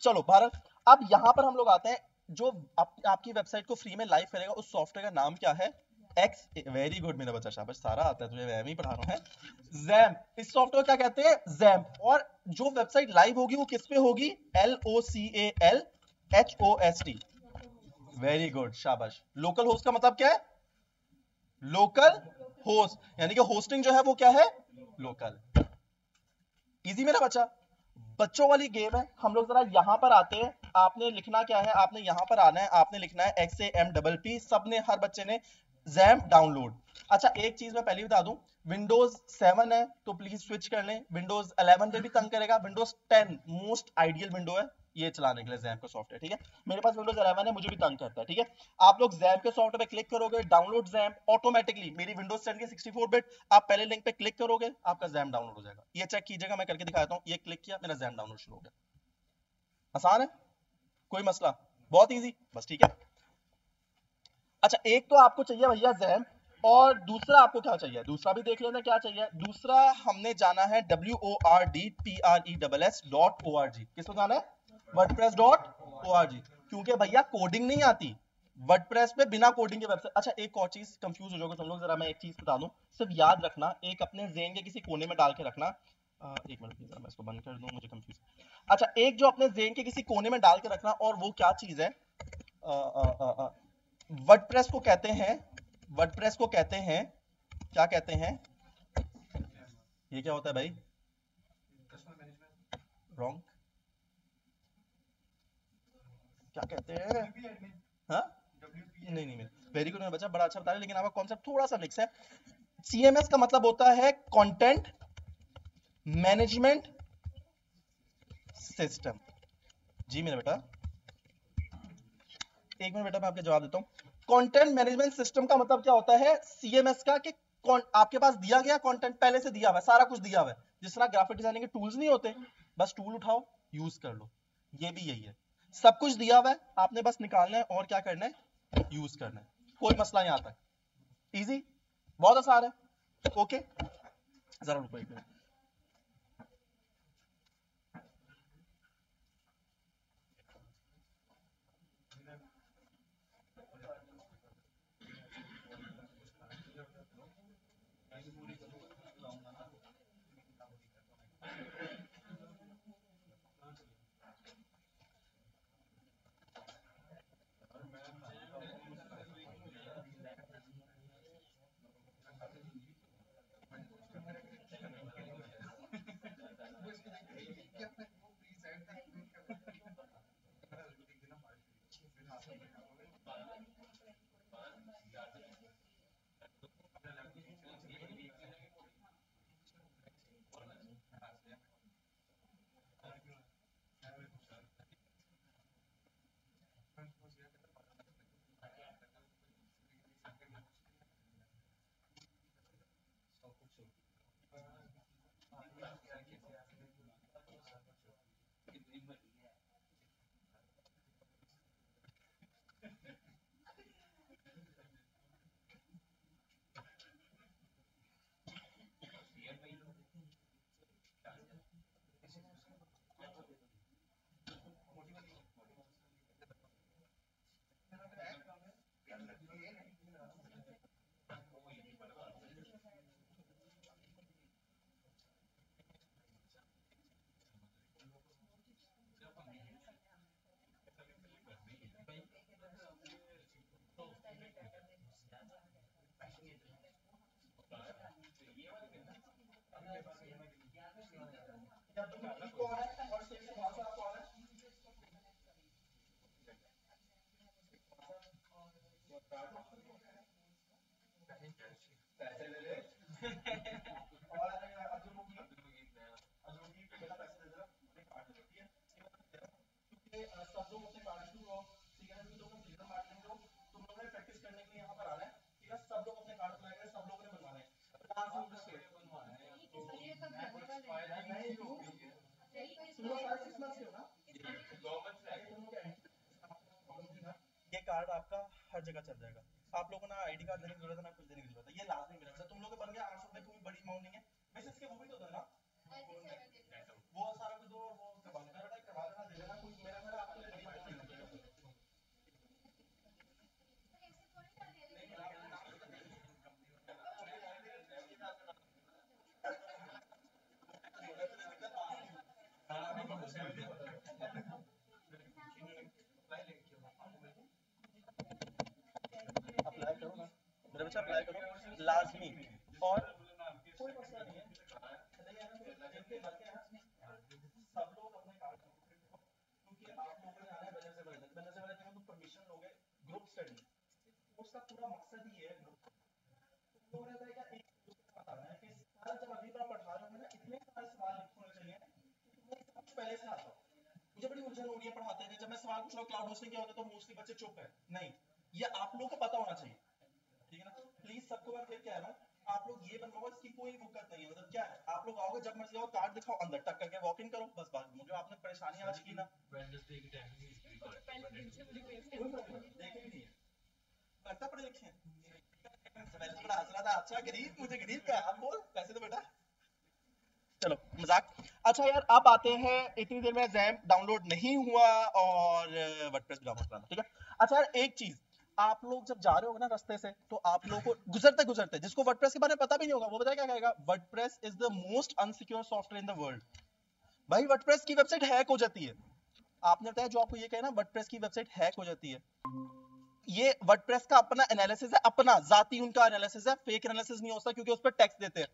चलो भारत, अब यहां पर हम लोग आते हैं, जो आपकी वेबसाइट को फ्री में लाइव करेगा उस सॉफ्टवेयर का नाम क्या है? एक्स, वेरी गुड मेरा बच्चा, शाबाश, सारा आता है तुझे, मैं ही पढ़ा रहा हूँ। जैम्प, इस सॉफ्टवेयर क्या कहते हैं? जैम्प। और जो वेबसाइट लाइव होगी वो किस पे होगी? LOCALHOST, वेरी गुड, शाबाश। लोकल होस्ट का मतलब क्या है? लोकल होस्ट, यानी कि होस्टिंग जो है वो क्या है? लोकल। इजी मेरा बच्चा, बच्चों वाली गेम है। हम लोग जरा यहां पर आते हैं, आपने लिखना क्या है? आपने यहां पर आना है, आपने लिखना है XAMPP, सबने, हर बच्चे ने जैम्प डाउनलोड। अच्छा एक चीज मैं पहले बता दूं, विंडोज 7 है तो प्लीज स्विच कर लें, विंडोज 11 पे भी तंग करेगा, विंडोज 10 मोस्ट आइडियल विंडो है ये चलाने के लिए जैम्प का सॉफ्टवेयर, ठीक है। मेरे पास विंडोज 11 है, मुझे भी तंग करता है, ठीक है। आप लोग जैम्प के सॉफ्टवेयर पे क्लिक करोगे, डाउनलोड जैम्प, ऑटोमेटिकली मेरी विंडोज 10 की 64 बिट, आप पहले लिंक पे क्लिक करोगे, आपका जैम्प डाउनलोड हो जाएगा। ये चेक कीजिएगा, मैं करके दिखाता हूँ। ये क्लिक किया, मेरा जैम्प डाउनलोड शुरू हो गया। आसान है, कोई मसला? बहुत इजी, बस ठीक है। अच्छा एक तो आपको चाहिए भैया जैम्प, और दूसरा आपको क्या चाहिए? दूसरा भी देख लेना क्या चाहिए। दूसरा हमने जाना है WORDPRESS.org। किसको जाना है? wordpress.org, क्योंकि भैया कोडिंग नहीं आती वर्डप्रेस पे, बिना कोडिंग के वेबसाइट। अच्छा एक और चीज, कंफ्यूज हो जाओगे तुम लोग, जरा मैं एक चीज बता दूं, सिर्फ याद रखना, एक अपने ज़हन के किसी कोने में डाल के रखना। एक मिनट प्लीज, मैं इसको बंद कर दूं, मुझे कंफ्यूज। अच्छा एक जो अपने ज़हन के किसी कोने में डाल के रखना, और वो क्या चीज है? वर्डप्रेस को कहते हैं, वर्डप्रेस को कहते हैं, क्या कहते हैं? ये क्या होता है भाई? रॉन्ग, क्या कहते हैं? हाँ नहीं नहीं, वेरी गुड मेरा बच्चा, बड़ा अच्छा बता रहे, लेकिन आपका कॉन्सेप्ट थोड़ा सा मिक्स है। CMS का मतलब होता है कंटेंट मैनेजमेंट सिस्टम, जी मेरा बेटा, एक मिनट बेटा, मैं आपके जवाब देता हूँ। कंटेंट मैनेजमेंट सिस्टम का मतलब क्या होता है सीएमएस का, कि आपके पास दिया गया कंटेंट पहले से दिया हुआ है, सारा कुछ दिया हुआ है। जिस तरह ग्राफिक डिजाइनिंग के टूल्स नहीं होते, बस टूल उठाओ यूज कर लो, ये भी यही है। सब कुछ दिया हुआ है, आपने बस निकालना है और क्या करना है, यूज करना है। कोई मसला यहां तक, इजी, बहुत आसान है। ओके, जरा रुको एक मिनट। सब लोग अपने कार्ड शुरू हो, ठीक है, तुम लोग डिजिटल मार्केटिंग हो, तुम लोगों ने प्रैक्टिस करने के लिए यहाँ पर आना है, ठीक है, सब लोग अपने कार्ड बनाएंगे, सब लोगों ने बनवाना है। तुम लोग सारे 6 मंथ्स के हो ना? ये कार्ड आपका हर जगह चल जाएगा। आप लोगों को ना आईडी कार्ड देने की जरूरत है, ना कुछ देने की जरूरत है, ये लाजमी मेरा बेटा। तुम लोग के बन गया 800 रुपए, कोई बड़ी अमाउंट नहीं है। वैसे इसके वो भी तो देना, वो सारा कुछ दो, वो करवा देना बेटा, करवा देना, दे देना, कोई मेरा घर आपके लिए बड़ी बात नहीं है। अप्लाई करो ना मेरे बच्चा, अप्लाई करो लाजमी। और कोई मसला नहीं है, सब लोग अपने कार्ड, क्योंकि आप लोगों ने आना है वेनेजुएला में, तो परमिशन लोगे ग्रुप स्टडी, उसका पूरा मकसद ही है ग्रुप तो रहता है क्या, एक दूसरे को बताना है कि सारा जब अगली बार पढ़ा रहे हो ना, इतने सारे सवाल लिखने चाहिए कि तुम्हें सब कुछ पहले से आता हो। मुझे बड़ी उलझन हो रही है पढ़ाते हुए, जब मैं सवाल पूछ रहा हूँ क्लाउड होस्टिंग क्या होता है, तो मोस्टली बच्चे चुप है। नहीं, ये आप लोगों को पता होना चाहिए, ठीक है ना? प्लीज सबको मैं फिर कह रहा हूँ, आप लोग ये बनवाओ, इसकी कोई दिक्कत नहीं है। मतलब क्या है, आप लोग आओगे जब मर्जी आओ, कार्ड दिखाओ, अंदर टक करके वॉक इन करो, बस बात। मुझे आपने परेशानी आज की ना, देखे भी नहीं है, लगता पढ़े लिखे हैं। वैसे तो बड़ा हंस रहा था, अच्छा गरीब, मुझे गरीब क्या, आप बोल पैसे तो बेटा, चलो मजाक। अच्छा यार, आप आते हैं, इतनी देर में जैम डाउनलोड नहीं हुआ और वर्डप्रेस भी डाउनलोड करना, ठीक है। अच्छा यार, एक चीज, आप लोग जब जा रहे होगे ना रास्ते से, तो आप लोगों को गुजरते गुजरते, जिसको वर्डप्रेस के बारे में पता भी नहीं होगा, वो बताया क्या कहेगा, WordPress is the most unsecure software in the world. भाई वर्डप्रेस की वेबसाइट हैक हो जाती है। आपने बताया जो आपको ये कहे ना, वर्डप्रेस की वेबसाइट हैक हो जाती है, ये वर्डप्रेस का अपना एनालिसिस है, अपना जाती उनका एनालिसिस है, फेक एनालिसिस नहीं होता, क्योंकि उस पर टैक्स देते हैं।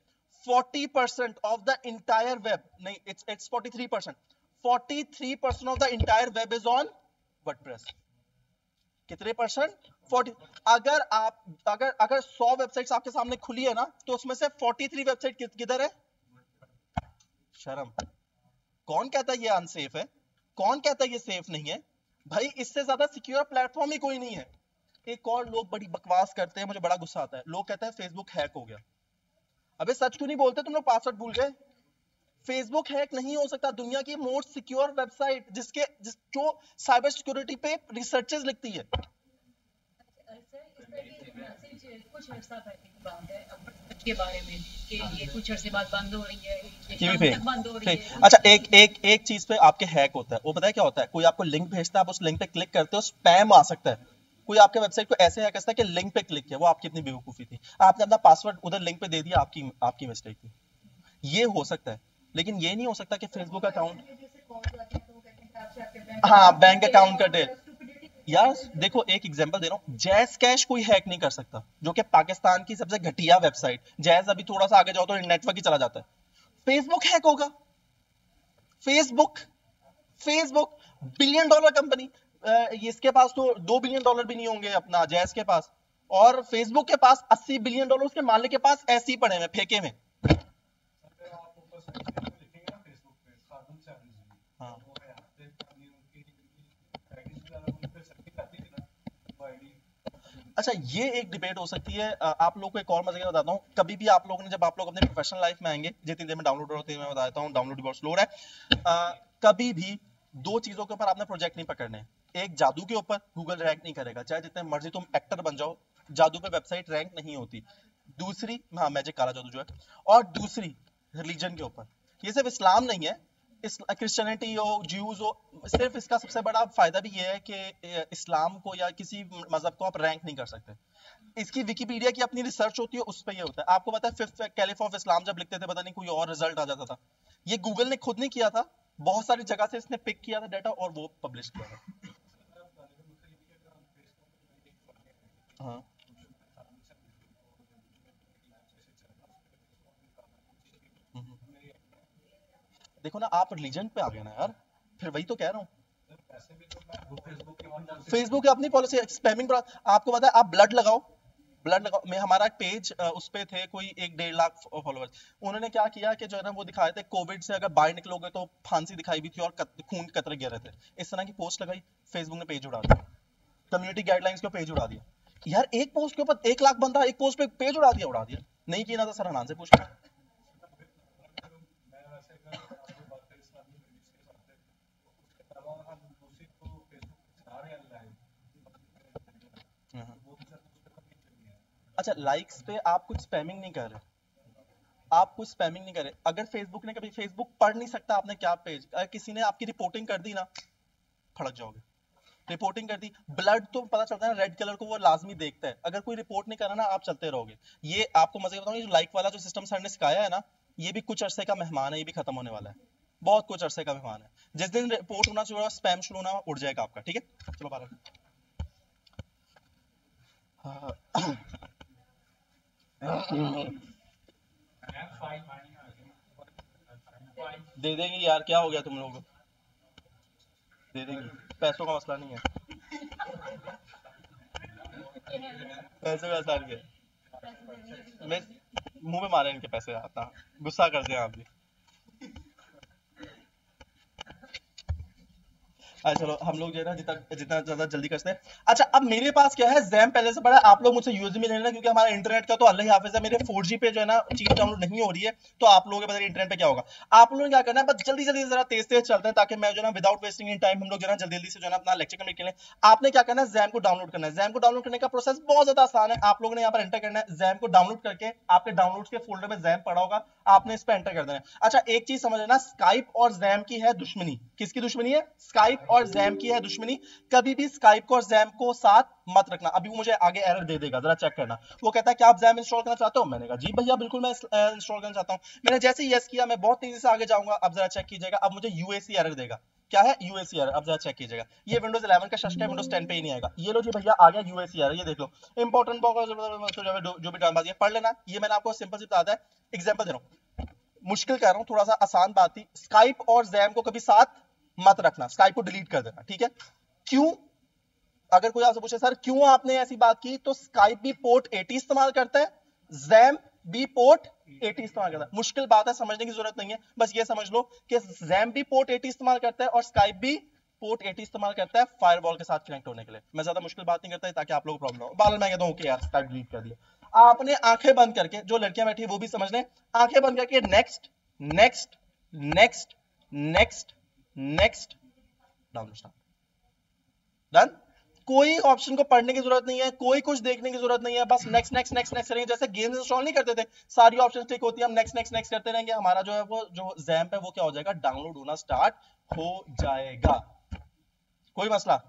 40% ऑफ द इंटायर वेब, नहीं it's 43%, 43% of the entire web is on WordPress. कितने परसेंट? 40। अगर 100 वेबसाइट्स आपके सामने खुली है ना, तो उसमें से 43 वेबसाइट किधर है? शर्म, कौन कहता है ये अनसेफ है? कौन कहता है ये सेफ नहीं है? भाई इससे ज्यादा सिक्योर प्लेटफॉर्म ही कोई नहीं है। एक और लोग बड़ी बकवास करते हैं, मुझे बड़ा गुस्सा आता है, लोग कहते हैं फेसबुक हैक हो गया। अबे सच क्यों नहीं बोलते तुम लोग? पासवर्ड भूल गए? फेसबुक हैक नहीं हो सकता। दुनिया की मोस्ट सिक्योर वेबसाइट जो साइबर सिक्योरिटी पे रिसर्चेस लिखती है। कुछ अर्सा पहले की बात है के बारे में कि ये कुछ अरसे बाद बंद हो रही है, ये टीवी शाम पे तक बंद हो रही है। अच्छा, एक चीज पे आपके हैक होता है, वो पता है क्या होता है? कोई आपको लिंक भेजता है, आप उस लिंक पे क्लिक करते हो, स्पैम आ सकता है। कोई आपके वेबसाइट को ऐसे हैक करता है कि लिंक पे क्लिक किया, वो आपकी इतनी बेवकूफी थी, आपने अपना पासवर्ड उधर लिंक पे दे दिया, आपकी मिस्टेक थी। ये हो सकता है, लेकिन ये नहीं हो सकता कि फेसबुक अकाउंट, हाँ बैंक अकाउंट का डिटेल। यार देखो, एक एग्जांपल दे रहा हूँ, जैज कैश कोई हैक नहीं कर सकता, जो कि पाकिस्तान की सबसे घटिया वेबसाइट। जैज अभी थोड़ा सा आगे जाओ तो नेटवर्क ही चला जाता है। फेसबुक हैक होगा? Facebook Facebook billion dollar company, इसके पास तो $2 बिलियन भी नहीं होंगे अपना जैज के पास, और फेसबुक के पास $80 बिलियन उसके मालिक के पास ऐसे ही पड़े हैं फेंके में। हाँ अच्छा, ये एक डिबेट हो सकती है। आप लोगों को एक और मजे की बताता हूँ। कभी भी आप लोगों ने, जब आप लोग अपने प्रोफेशनल लाइफ में आएंगे, जितनी देर में डाउनलोड होती है मैं बताता हूँ, डाउनलोड बहुत स्लो है। कभी भी दो चीजों के ऊपर आपने प्रोजेक्ट नहीं पकड़ने। एक जादू के ऊपर, गूगल रैंक नहीं करेगा, चाहे जितने मर्जी तुम एक्टर बन जाओ, जादू पे वेबसाइट रैंक नहीं होती। दूसरी, हाँ मैजिक, काला जादू जो है। और दूसरी, रिलीजन के ऊपर। ये सिर्फ इस्लाम नहीं है, क्रिश्चियनिटी हो, ज्यूज हो, सिर्फ इसका सबसे बड़ा फायदा भी ये है कि इस्लाम को या किसी मजहब को आप रैंक नहीं कर सकते। इसकी विकिपीडिया की अपनी रिसर्च होती है, उस पे ये होता है। आपको पता है फिफ्थ कैलिफ ऑफ इस्लाम जब लिखते थे, पता नहीं कोई और रिजल्ट आ जाता था। ये गूगल ने खुद नहीं किया था, बहुत सारी जगह से इसने पिक किया था डाटा और वो पब्लिश किया था। हाँ देखो ना, आप रिलीजन पे आ गए ना यार, फिर वही तो कह रहा हूँ। फेसबुक की अपनी पॉलिसी, स्पैमिंग पर आपको पता है, आप ब्लड लगाओ में हमारा एक पेज, उस पे थे कोई 1-1.5 लाख फॉलोअर्स। उन्होंने क्या किया कि जो है ना, वो दिखाए थे कोविड से अगर बाहर निकलोगे तो फांसी दिखाई भी थी और खून के कतरे गिर रहे थे, इस तरह की पोस्ट लगाई। फेसबुक ने पेज उड़ा दिया, कम्युनिटी गाइडलाइंस को पेज उड़ा दिया। यार एक पोस्ट के ऊपर 1 लाख बंदा एक पोस्ट पे पेज उड़ा दिया। नहीं किया ना तो सर हनान से पूछ लो। हाँ। अच्छा, लाइक्स पे आप कुछ स्पैमिंग नहीं कर रहे, आप कुछ स्पैमिंग नहीं कर रहे। अगर फेसबुक ने कभी, फेसबुक पढ़ नहीं सकता आपने क्या पेज, अगर किसी ने आपकी रिपोर्टिंग कर दी ना, फड़क जाओगे। रिपोर्टिंग कर दी, ब्लड तो पता चलता है ना, रेड कलर को वो लाजमी देखता है। अगर कोई रिपोर्ट नहीं करा ना, आप चलते रहोगे। ये आपको मजे बताऊं, ये जो लाइक वाला जो सिस्टम सर ने सिखाया है ना, ये भी कुछ अरसे का मेहमान है, ये भी खत्म होने वाला है। बहुत कुछ अरसे का मेहमान है। जिस दिन रिपोर्ट होना शुरू होगा, स्पैम शुरू होना, उड़ जाएगा आपका। ठीक है, चलो 12। हाँ। दे देंगे यार, क्या हो गया तुम लोग, दे देंगे, पैसों का मसला नहीं है। पैसों का आसान क्या, मैं मुंह में मारे इनके पैसे आता, गुस्सा करते हैं आप भी। अच्छा चलो, हम लोग जो है ना, जितना जितना ज्यादा जल्दी करते हैं। अच्छा, अब मेरे पास क्या है, जैम पहले से बड़ा है। आप लोग मुझसे यूएसबी में ले लेना, क्योंकि हमारा इंटरनेट का तो अल्लाह ही हाफिज है। मेरे 4G पे जो है ना चीज डाउनलोड नहीं हो रही है, तो आप लोगों के पता नहीं इंटरनेट पे क्या होगा। आप लोगों ने क्या करना है, बस जल्दी जल्दी जरा तेज तेज चलते हैं, ताकि मैं जो है ना विदाउट वेस्टिंग इन टाइम हम लोग जो है ना जल्दी जल्दी से जो है ना अपना लेक्चर कंप्लीट कर लें। आपने क्या करना है, जैम को डाउनलोड करना है। जैम को डाउनलोड करने का प्रोसेस बहुत ज्यादा आसान है। आप लोगों ने यहाँ पर एंटर करना है, जैम को डाउनलोड करके आपके डाउनलोड्स के फोल्डर में जैम पड़ा होगा, आपने इस पर एंटर कर देना है। अच्छा, एक चीज समझ लेना, स्काइप और जैम की है दुश्मनी। किसकी दुश्मनी है? स्काइप और जैम की है दुश्मनी। कभी भी स्काइप को और जैम को साथ मत रखना। अभी वो मुझे आगे एरर दे देगा, जरा चेक करना। वो कहता है कि आप जैम इंस्टॉल करना चाहते हो? मैंने कहा जी भैया बिल्कुल मैं इंस्टॉल करना चाहता हूँ। मैंने जैसे ही यस किया, मैं बहुत तेजी से आगे जाऊंगा। अब जरा चेक कीजिएगा, अब मुझे यूएसी एरर देगा। क्या है? UAC error. अब जरा चेक कीजिएगा, ये विंडोज 11 का शश है, विंडोज 10 पे ही नहीं आएगा। ये लो जी भैया, आ गया यूएसी एरर, ये देख लो। इंपॉर्टेंट जो भी ड्रामाबाजी है पढ़ लेना। ये मैंने आपको सिंपल सी बताया है, एग्जांपल दे रहा हूँ, मुश्किल कह रहा हूँ, थोड़ा सा आसान बात थी। स्काइप और जैम को कभी साथ मत रखना, स्काइप को डिलीट कर देना, ठीक है? क्यों? अगर कोई आपसे पूछे सर क्यों आपने ऐसी बात की, तो स्काइप भी पोर्ट 80 इस्तेमाल करता है, जैम भी पोर्ट 80 इस्तेमाल करता है। मुश्किल बात है, समझने की जरूरत नहीं है, बस ये समझ लो कि जैम भी पोर्ट 80 इस्तेमाल करता है और स्काइप भी पोर्ट 80 इस्तेमाल करता है फायरवॉल के साथ कनेक्ट होने के लिए। मैं ज्यादा मुश्किल बात नहीं करता ताकि आप लोगों को प्रॉब्लम हो। बाल मैं कहता हूं कि यार स्काइप डिलीट कर दिया। आपने आंखें बंद करके, जो लड़कियां बैठी वो भी समझ लें, आंखें बंद करके next next next next next download start, done. कोई ऑप्शन को पढ़ने की जरूरत नहीं है, कोई कुछ देखने की जरूरत नहीं है, बस नेक्स्ट नेक्स्ट नेक्स्ट नेक्स्ट करेंगे। जैसे गेम्स इंस्टॉल नहीं करते थे, सारी ऑप्शंस क्लिक होती है, हम नेक्स्ट नेक्स्ट नेक्स्ट करते रहेंगे, हमारा जो है वो जो जैम्प है वो क्या हो जाएगा, डाउनलोड होना स्टार्ट हो जाएगा। कोई मसला,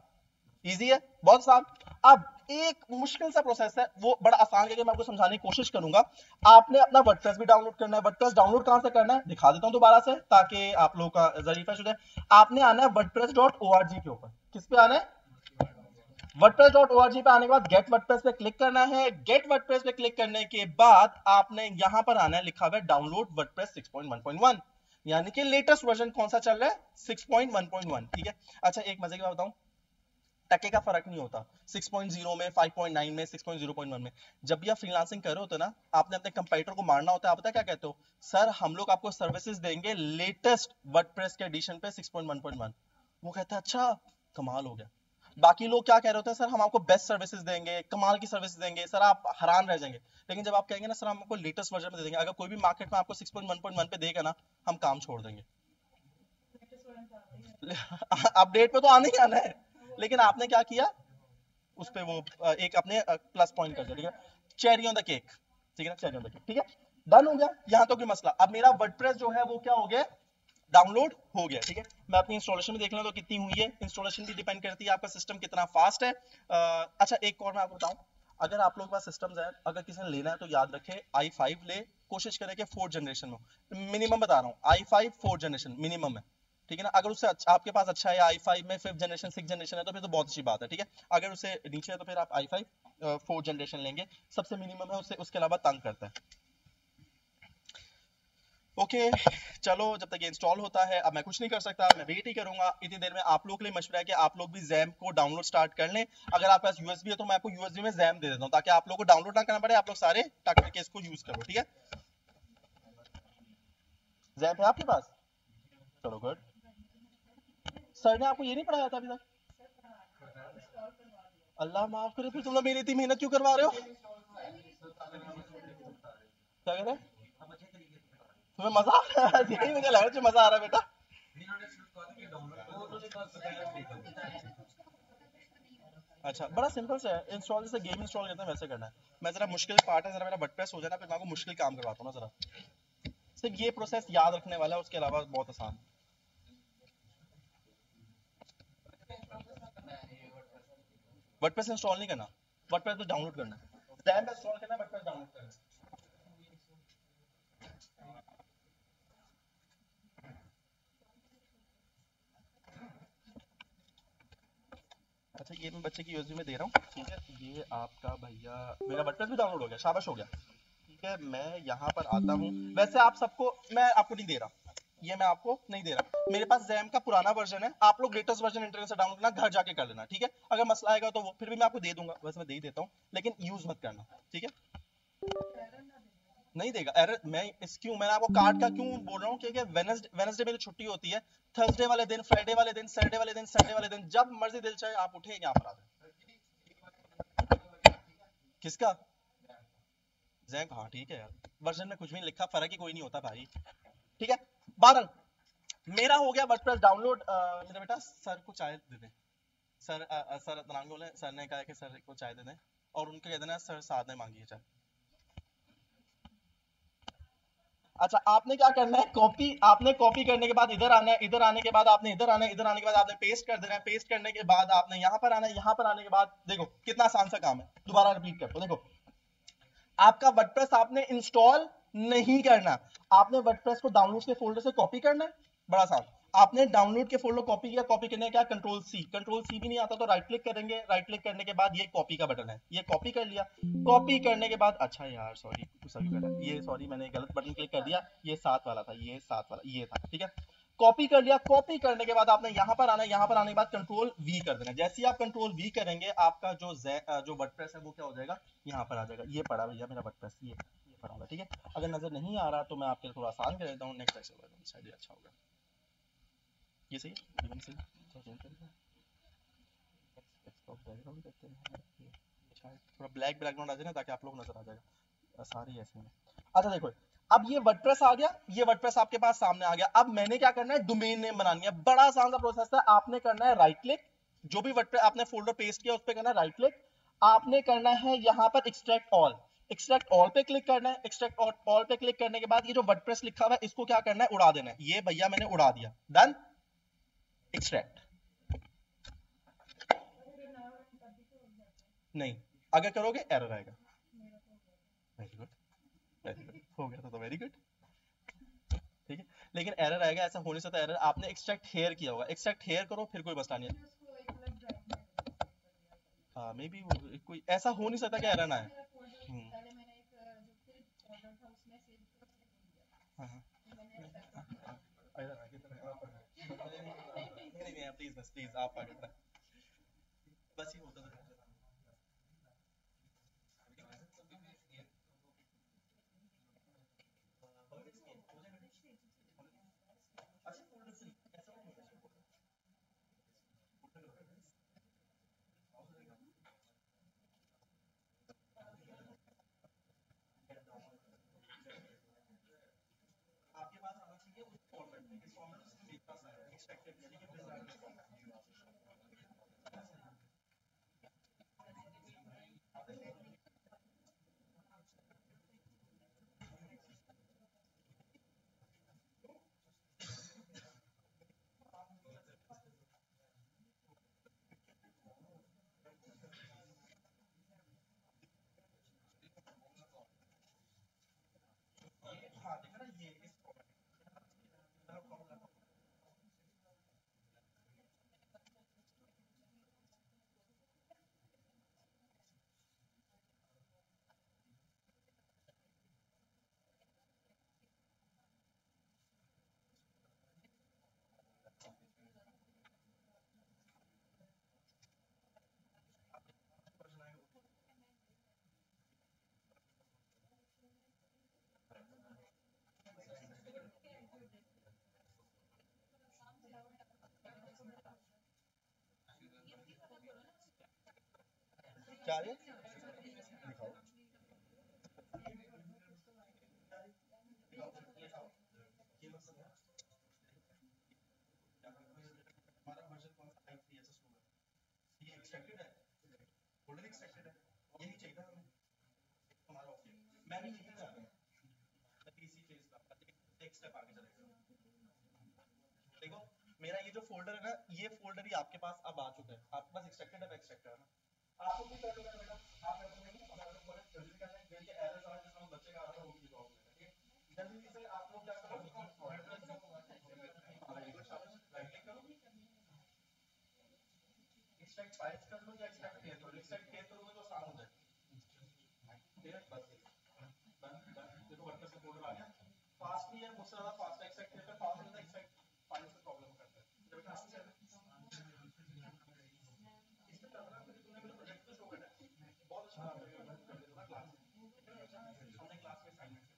इजी है, बहुत आसान। अब एक मुश्किल सा प्रोसेस है, वो बड़ा आसान है, मैं आपको समझाने की कोशिश करूंगा। आपने अपना वर्डप्रेस भी डाउनलोड करना है। वर्डप्रेस डाउनलोड कहां से करना है दिखा देता हूं दोबारा से, ताकि आप लोगों का जरिफा हो जाए। आपने आना है wordpress.org के ऊपर। किस पे आना है, wordpress.org पे आने के बाद गेट वर्डप्रेस पे क्लिक करना है। गेट वर्डप्रेस पे क्लिक करने के बाद आपने यहां पर आना है, लिखा हुआ है डाउनलोड वर्डप्रेस 6.1.1, यानी कि लेटेस्ट वर्जन कौन सा चल रहा है, 6.1.1, ठीक है। अच्छा एक मजे की बात बताऊं, टके का फर्क नहीं होता 6.0 में, 5.9 में, 6.0.1 में। जब भी आप फ्रीलांसिंग कर रहे होते ना, आपने अपने कंप्यूटर को मारना होता है, आप पता क्या कहते हो, सर हम लोग आपको सर्विसेज देंगे लेटेस्ट वर्डप्रेस के एडिशन पे 6.1.1। वो कहता है अच्छा कमाल हो गया। बाकी लोग क्या कह रहे होते हैं, सर हम आपको बेस्ट सर्विसेज देंगे, कमाल की सर्विसेज देंगे, सर आप हैरान रह जाएंगे। लेकिन जब आप कहेंगे ना सर हम आपको लेटेस्ट वर्जन में दे देंगे, अगर कोई भी मार्केट में आपको 6.1.1 पे देगा ना, हम काम छोड़ देंगे। अपडेट पे तो आने ही आना है, लेकिन आपने क्या किया, उस पे वो एक अपने प्लस पॉइंट कर दिया, ठीक है, चेरी ऑन द केक, ठीक है ना, चेरी ऑन द केक, ठीक है, डन हो गया यहां तो कोई मसला। अब मेरा वर्डप्रेस जो है वो क्या हो गया, डाउनलोड हो गया, ठीक है। मैं अपनी इंस्टॉलेशन भी देख लें तो कितनी हुई है। इंस्टॉलेशन भी डिपेंड करती है आपका सिस्टम कितना फास्ट है। अच्छा एक और मैं आपको बताऊं, अगर आप लोगों के पास सिस्टम्स है, अगर किसी ने लेना है तो याद रखे i5 ले, कोशिश करें कि 4th जनरेशन में, मिनिमम बता रहा हूं i5 4th जनरेशन मिनिमम है, ठीक है ना। अगर उससे आपके पास अच्छा है i5 में 5th जनरेशन 6th जनरेशन है तो फिर तो बहुत अच्छी बात है, ठीक है। अगर उससे नीचे है तो फिर आप i5 4th जनरेशन लेंगे, सबसे मिनिमम है, उससे उसके अलावा तंग करता है। ओके चलो, जब तक ये इंस्टॉल होता है अब मैं कुछ नहीं कर सकता, मैं वेट ही करूंगा। इतनी देर में आप लोग के लिए मशवरा है कि आप लोग भी जैम को डाउनलोड स्टार्ट कर लें। अगर आपके पास यूएसबी है तो मैं आपको यूएसबी में जैम दे देता हूं, ताकि आप लोग को डाउनलोड ना करना पड़े, आप लोग सारे टक करके इसको यूज करो, ठीक है। जैम है आपके पास, चलो गुड। सर ने आपको ये नहीं पढ़ाया था अभी तक, अल्लाह माफ करे, फिर तुम लोग मेरी इतनी मेहनत क्यों करवा रहे हो, क्या कह रहे हैं, तुम्हें मजा आ रहा है, यही मुझे लग रहा है मजा आ रहा है बेटा। अच्छा बड़ा सिंपल सा है, इंस्टॉल जैसे गेम इंस्टॉल करते हैं वैसे करना है। मैं जरा मुश्किल पार्ट है, जरा मेरा वर्डप्रेस हो जाए ना, फिर मैं आपको मुश्किल काम करवाता हूँ ना जरा। सिर्फ ये प्रोसेस याद रखने वाला है, उसके अलावा बहुत आसान। वर्डप्रेस इंस्टॉल नहीं करना, वर्डप्रेस बस डाउनलोड करना है। जैम इंस्टॉल करना है, वर्डप्रेस डाउनलोड करना है। अच्छा ये मैं बच्चे की यूएसबी में दे रहा हूँ, ठीक है। ये आपका भैया, मेरा वर्डप्रेस भी डाउनलोड हो गया, शाबाश हो गया, ठीक है। मैं यहाँ पर आता हूँ, वैसे आप सबको, मैं आपको नहीं दे रहा, ये मैं आपको नहीं दे रहा, मेरे पास जैम का पुराना वर्जन है, आप लोग लेटेस्ट वर्जन इंटरनेट से डाउनलोड करना, घर जाके कर लेना, ठीक है। अगर मसला आएगा तो वो फिर भी मैं आपको दे दूंगा, वैसे मैं दे ही देता हूँ, लेकिन यूज मत करना, ठीक है। नहीं देगा एरर, मैं इस क्यों, मैं आपको कार्ड का क्यों बोल रहा हूँ, क्योंकि वेनसडे मेरी छुट्टी होती है, थर्सडे वाले दिन, फ्राइडे वाले दिन, सैटरडे वाले दिन, संडे वाले दिन, जब मर्जी दिल चाहे आप उठे यहाँ पर आ जाए। किसका, जैक, हाँ ठीक है यार, वर्जन में कुछ भी नहीं लिखा, फर्क ही कोई नहीं होता भाई, ठीक है। बारह मेरा हो गया वर्डप्रेस डाउनलोड। मेरा बेटा सर को चाय दे दें, सर सर तनांग बोले, सर ने कहा कि सर को चाय दे दें, और उनको कह देना सर साथ में मांगी है चाय। अच्छा आपने क्या करना है, कॉपी, आपने कॉपी करने के बाद इधर आना है, इधर आने के बाद आपने इधर आना है, इधर आने के बाद आपने पेस्ट कर देना है, पेस्ट करने के बाद आपने यहाँ पर आना है, यहाँ पर आने के बाद देखो कितना आसान सा काम है, दोबारा रिपीट करते हो। देखो आपका वर्डप्रेस आपने इंस्टॉल नहीं करना, आपने वर्डप्रेस को डाउनलोड के फोल्डर से कॉपी करना है, बड़ा आसान। आपने डाउनलोड के फोल्डर कॉपी किया, कॉपी करने का कंट्रोल सी, कंट्रोल सी भी नहीं आता तो राइट क्लिक करेंगे, राइट क्लिक करने के बाद ये कॉपी का बटन है, ये कॉपी कर लिया। कॉपी करने के बाद, अच्छा यार सॉरी ये सॉरी मैंने गलत बटन क्लिक कर दिया, ये 7 वाला था, ये 7 वाला ये था, ठीक है। कॉपी कर लिया, कॉपी करने के बाद आपने यहां पर आना है, यहां पर आने के बाद कंट्रोल वी कर देना। जैसे ही आप कंट्रोल वी करेंगे आपका जो वर्डप्रेस है वो क्या हो जाएगा, यहां पर आ जाएगा। ये पड़ा भैया मेरा वर्डप्रेस, ये पढ़ा हुआ, ठीक है। अगर नजर नहीं आ रहा तो मैं आपके लिए थोड़ा आसान कर देता हूँ। नेक्स्ट एक्सरसाइज शायद ये अच्छा होगा। ये सही है, इवन सही है। थोड़ा zoom कर दो। इसका बैकग्राउंड देते हैं, ये शायद थोड़ा ब्लैक बैकग्राउंड आ जाए ना, ताकि आप लोग नजर आ जाएगा सारी ऐसे में। अच्छा देखो, अब ये वर्डप्रेस आ गया, ये वर्डप्रेस आपके पास सामने आ गया। अब मैंने क्या करना है, डोमेन नेम बनानी है। बड़ा आसान सा प्रोसेस है। आपने करना है राइट क्लिक, जो भी वर्डप्रेस आपने फोल्डर पेस्ट किया उस पर करना है राइट क्लिक। आपने करना है यहाँ पर एक्सट्रैक्ट ऑल, एक्सट्रैक्ट ऑल पे क्लिक करना है। एक्सट्रैक्ट ऑल पे क्लिक करने के बाद ये जो वर्डप्रेस लिखा हुआ है इसको क्या करना है, उड़ा देना है। ये भैया मैंने उड़ा दिया, डन। एक्सट्रैक्ट नहीं, अगर करोगे एरर आएगा। वेरी गुड, वेरी गुड, हो गया तो वेरी गुड, ठीक है। लेकिन एरर आएगा, ऐसा होने से तो एरर, आपने एक्सट्रैक्ट हेयर किया होगा, एक्सट्रैक्ट हेयर करो फिर कोई मसला नहीं है। हाँ मे बी कोई ऐसा हो नहीं सकता कि एरर ना आए। हाँ हाँ नहीं प्लीज बस प्लीज आप आगे बढ़ाएं। बस ये होता था। आपके पास आना चाहिए उस फॉर्मेट में, इस फॉर्मेट में मेरे पास आया एक्सपेक्टेड यानी कि हाँ देखा ना ये इस क्या है, दिखाओ हमारा वर्जन कौन सा टाइप 3 एसएस 2 है, ये एक्सपेक्टेड है, गोल्डन एक्सपेक्टेड है, यही चाहिए था हमें हमारा ऑप्शन। मैं भी यही कर रहा हूँ, मैं तीसरी फेज का एक स्टेप आगे चलेगा। देखो मेरा ये जो फोल्डर है ना, ये फोल्डर ही आपके पास अब आ चुका है, आपके पास एक्सट्रैक्टेड है, एक्सट्रैक्टेड है ना। आपको भी कर लेना बेटा, आप कर लेंगे, अब अगर बोले जल्दी करना है, जल्दी एरर्स आ जिसमें बच्चे का आ रहा है वो भी रिजॉल्व होगा, ठीक है। जल्दी से आप लोग क्या करो, वेरी गुड, शाबाश, राइट क्लिक करो, एक्सट्रैक्ट फाइल्स कर लो या एक्सट्रैक्ट क्लियर करो। एक्सट्रैक्ट क्लियर करोगे तो आसान हो जाएगा, ठीक है। बस डन डन, देखो वर्डप्रेस का फोल्डर आ गया, फास्ट भी है, मुझसे ज्यादा फास्ट है। एक्सट्रैक्ट क्लियर फास्ट होता है, एक्सट्रैक्ट फाइल्स में प्रॉब्लम करता है जब क्लास में इसमें करना है। तूने मेरा प्रोजेक्ट तो शो करना है, बहुत अच्छा कर देना ना क्लास में, हमने क्लास में असाइनमेंट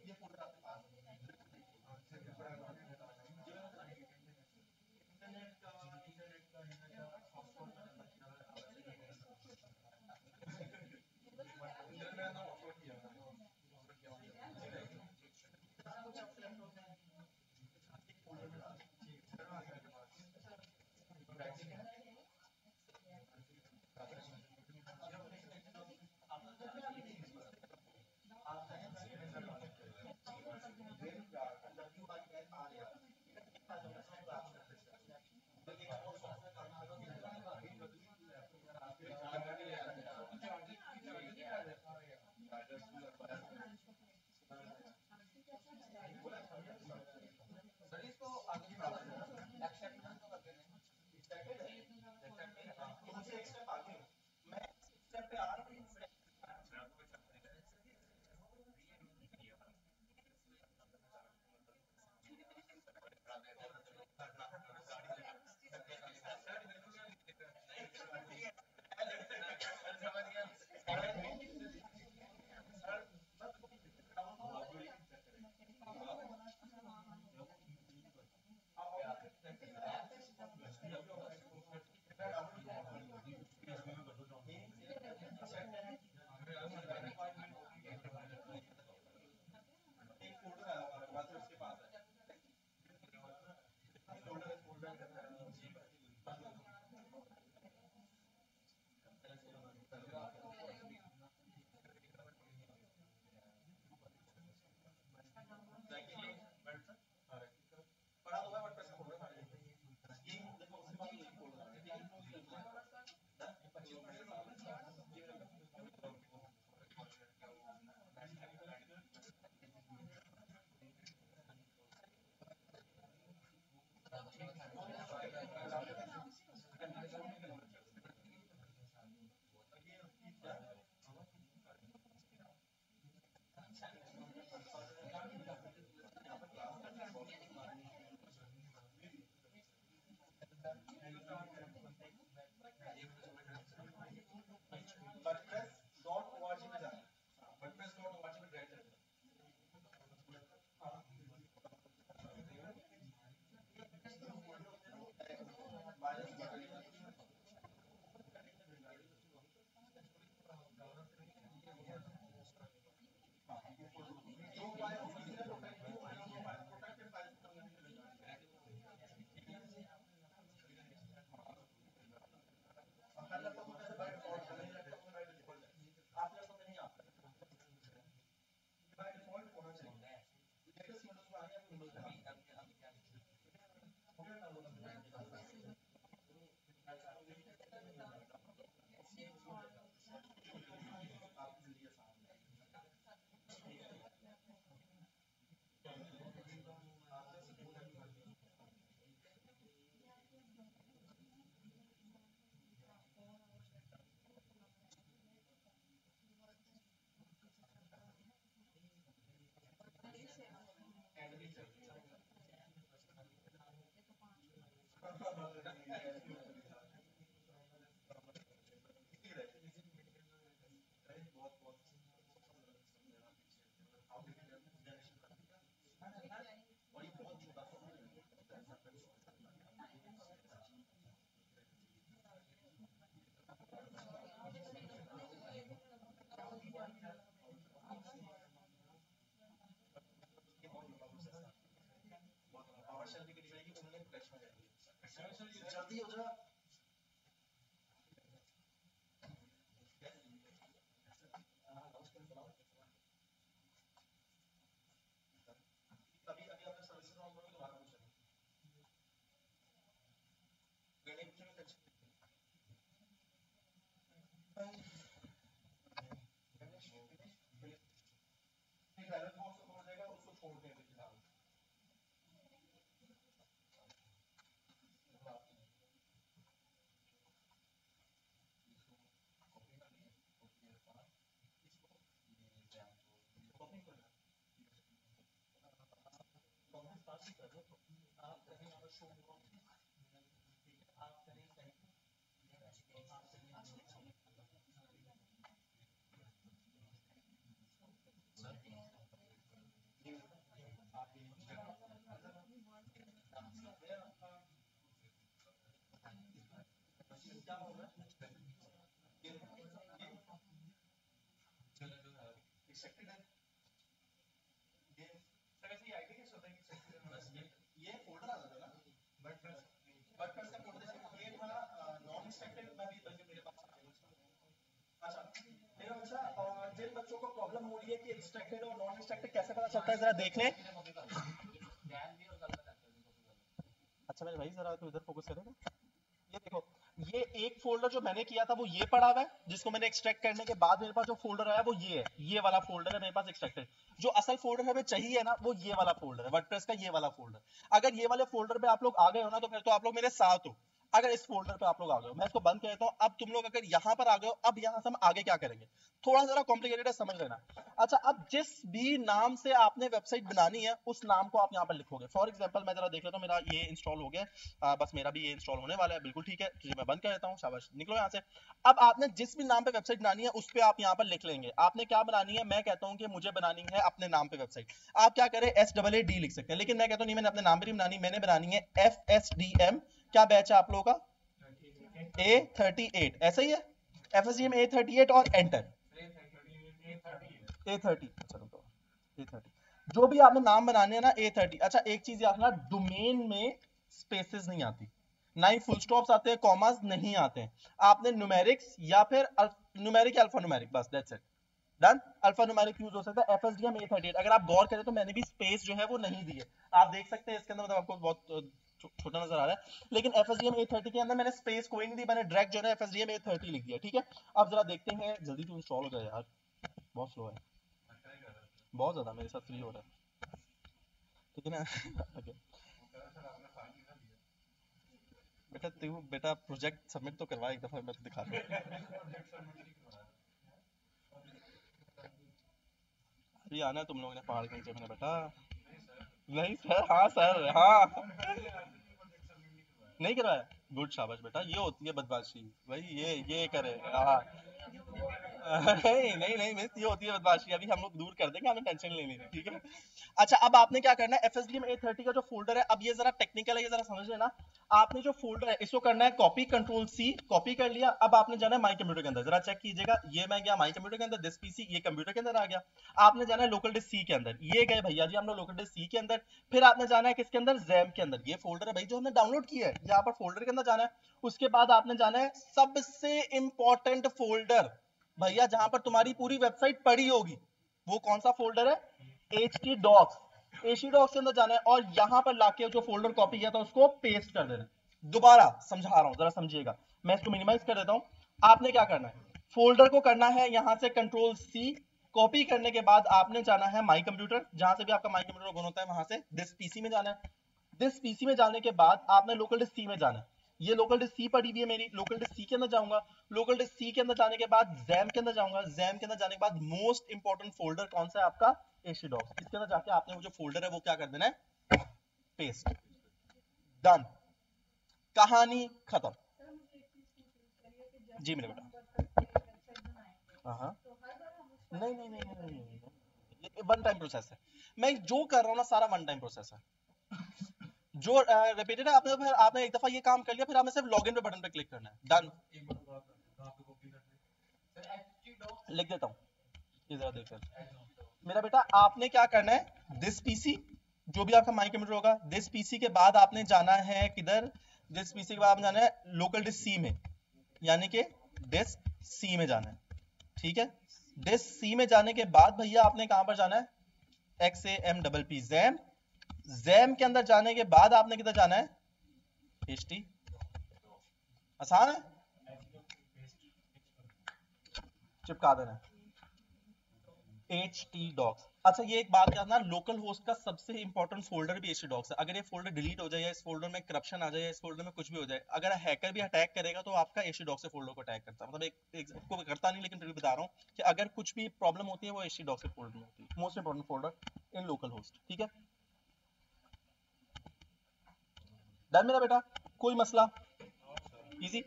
ये फोल्डर आपके पास इंटरनेट का जल्दी हो जा। अभी अभी आपने सर्विसेज ऑन करो दोबारा पूछेंगे गणित में बैलेंस बॉक्स हो जाएगा उसको छोड़ देंगे फिलहाल। क्या होगा एक्सेप्टेड है ये सर ऐसी आईडी कैसे होता है एक्सेप्टेड बस ये फोल्डर आ जाता है ना वर्डप्रेस का फोल्डर जैसे ये था नॉन एक्सेप्टेड में भी बल्कि मेरे पास अच्छा मेरा बच्चा जिन बच्चों को प्रॉब्लम हो रही है कि एक्सट्रैक्टेड और नॉन एक्सट्रैक्टेड कैसे पता चलता है जरा देख लें। अच्छा मेरे भाई जरा तो इधर फोकस करेगा। ये देखो ये एक फोल्डर जो मैंने किया था वो ये पड़ा हुआ है जिसको मैंने एक्सट्रैक्ट करने के बाद मेरे पास जो फोल्डर आया वो ये है, ये वाला फोल्डर है मेरे पास एक्सट्रैक्टेड। जो असल फोल्डर हमें चाहिए ना वो ये वाला फोल्डर है, वर्डप्रेस का ये वाला फोल्डर। अगर ये वाले फोल्डर पे आप लोग आ गए हो ना तो फिर तो आप लोग मेरे साथ हो। अगर इस फोल्डर पे आप लोग आ गए हो मैं इसको बंद कर देता हूं। अब तुम लोग अगर यहां पर आ गए हो अब यहां से हम आगे क्या करेंगे थोड़ा जरा कॉम्प्लिकेटेड है समझ लेना। अच्छा अब जिस भी नाम से आपने वेबसाइट बनानी है उस नाम को आप यहाँ पर लिखोगे। फॉर एग्जांपल मैं जरा देख लेता हूँ मेरा ये इंस्टॉल हो गया बस मेरा भी ये इंस्टॉल होने वाला है बिल्कुल ठीक है तो मैं बंद कर देता हूँ शाबाश निकलो यहाँ से। अब आपने जिस भी नाम पे वेबसाइट बनानी है उस पे आप यहाँ पर लिख लेंगे आपने क्या बनानी है। मैं कहता हूँ कि मुझे बनानी है अपने नाम पे वेबसाइट। आप क्या करें SAAD लिख सकते हैं लेकिन मैं कहता हूँ नहीं मैंने अपने नाम पे नहीं बनानी मैंने बनानी है FSDM। क्या बैच है आप लोगों का A38 ऐसा ही है FSDM A38 और एंटर A30 चलो A30 जो भी आपने नाम बनाने हैं ना A30। अच्छा एक चीज याद रखना डोमेन में स्पेसेस नहीं आती, ना ही फुल स्टॉप्स आते हैं, कॉमास नहीं आते हैं। आपने न्यूमेरिक्स या फिर न्यूमेरिक अल्फा न्यूमेरिक, बस that's it, done. Alpha numeric use हो सकता है। एफएसडीएम A38 अगर आप गौर करें तो मैंने भी स्पेस जो है वो नहीं दी है, आप देख सकते हैं इसके अंदर, मतलब आपको बहुत छोटा नजर आ रहा है, लेकिन एफएसडीएम A30 के अंदर मैंने स्पेस कोई नहीं दी, मैंने डायरेक्ट जो है एफएसडीएम A30 लिख दिया, ठीक है। अब जरा देखते हैं, जल्दी तो इंस्टॉल हो जाए यार, बहुत स्लो है, बहुत ज्यादा मेरे साथ फ्री हो रहा है, ठीक है ना। okay. बेटा तू बेटा प्रोजेक्ट सबमिट तो करवा एक दफा, मैं तो दिखा दूं। अभी आना है तुम लोगों ने पहाड़ के नीचे, मैंने बेटा। नहीं सर, हाँ सर, हाँ। नहीं करवाया, गुड, शाबाश बेटा, ये होती है बदमाशी भाई, ये करे, हाँ। नहीं नहीं नहीं मिस, ये होती है बदमाशी, अभी हम लोग दूर कर देंगे, हमें टेंशन नहीं लेनी, ठीक है। अच्छा, अब आपने क्या करना है, एफएसडीएम A30 का जो फोल्डर है, अब ये जरा टेक्निकल है, ये जरा समझ लेना। आपने जो फोल्डर है इसको करना है कॉपी, कंट्रोल C, कॉपी कर लिया। अब आपने जाना है माई कंप्यूटर के अंदर, जरा चेक कीजिएगा, ये मैं गया माई कंप्यूटर के अंदर, दिस पीसी ये कंप्यूटर के अंदर आ गया। आपने जाना है लोकल डिस्क C के अंदर, ये गए भैया जी हम लोग लोकल डिस्क C के अंदर। फिर आपने जाना है किसके अंदर, जैम के अंदर, ये फोल्डर है भाई जो हमने डाउनलोड किया है, यहाँ पर फोल्डर के अंदर जाना है। उसके बाद आपने जाना है सबसे इंपॉर्टेंट फोल्डर भैया, जहां पर तुम्हारी पूरी वेबसाइट पड़ी होगी, वो कौन सा फोल्डर है, htdocs। htdocs के अंदर जाना है और यहां पर लाके जो फोल्डर कॉपी किया था उसको पेस्ट कर देना। दोबारा समझा रहा हूं, जरा समझिएगा, मैं इसको मिनिमाइज कर देता हूं। आपने क्या करना है, फोल्डर को करना है यहां से कंट्रोल C, कॉपी करने के बाद आपने जाना है माई कंप्यूटर, जहां से भी आपका माई कंप्यूटर ओपन होता है वहां से दिस पीसी में जाना है। दिस पीसी में जाने के बाद आपने लोकल डिस्क C में जाना है, ये लोकल डिस्क C पड़ी हुई है मेरी, लोकल डिस्क C के अंदर जाऊंगा। लोकल डिस्क C के अंदर जाने के बाद जैम के अंदर जाऊंगा, जैम के अंदर जाने के बाद मोस्ट इंपॉर्टेंट फोल्डर कौन सा है आपका, htdocs, इसके अंदर जाके आपने वो जो फोल्डर है वो क्या कर देना है, पेस्ट, डन, कहानी खत्म। जी मेरे बेटा, हाँ हाँ, नहीं नहीं नहीं नहीं नहीं, ये वन टाइम प्रोसेस है, मैं जो कर रहा हूँ ना सारा वन टाइम प्रोसेस है, जो रिपीटेड है। आपने एक दफा ये काम कर लिया, फिर आपने सिर्फ लॉगिन पे बटन पे क्लिक करना है, डन। लिख देता हूँ, ये जरा देखकर मेरा बेटा, आपने क्या करना है, दिस पीसी जो भी आपका माई कंप्यूटर होगा, दिस पीसी के बाद आपने जाना है किधर, दिस पीसी के बाद आपने जाना है लोकल डिस्क सी में, यानी कि डिस्क सी में जाना है, ठीक है। डिस्क सी में जाने के बाद भैया आपने कहां पर जाना है, XAMPP जैम, जैम के अंदर जाने के बाद आपने किधर जाना है, HT, आसान है, चिपका देना है htdocs। अच्छा ये एक बात याद ना, लोकल होस्ट का सबसे इंपॉर्टेंट फोल्डर भी htdocs है। अगर ये फोल्डर डिलीट हो जाए या इस फोल्डर में करप्शन आ जाए या इस फोल्डर में कुछ भी हो जाए, अगर हैकर भी अटैक करेगा तो आपका htdocs से फोल्डर को अटैक करता है, मतलब एक को करता नहीं लेकिन फिर भी बता रहा हूँ कि अगर कुछ भी प्रॉब्लम होती है वो htdocs से फोल्डर में होती है, मोस्ट इंपॉर्टेंट फोल्डर इन लोकल होस्ट, ठीक है। डन मेरा बेटा, कोई मसला, इजी,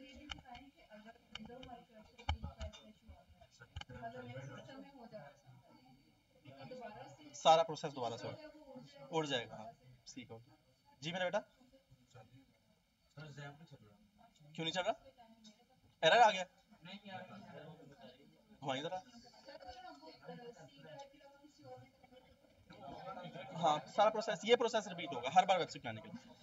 सारा प्रोसेस दोबारा से उड़ जाएगा, हाँ सीख हो। जी मेरा बेटा, क्यों नहीं चल रहा, एरर आ गया, हमारी तरह, हाँ सारा प्रोसेस, ये प्रोसेस रिपीट होगा हर बार वेबसाइट बनाने के लिए।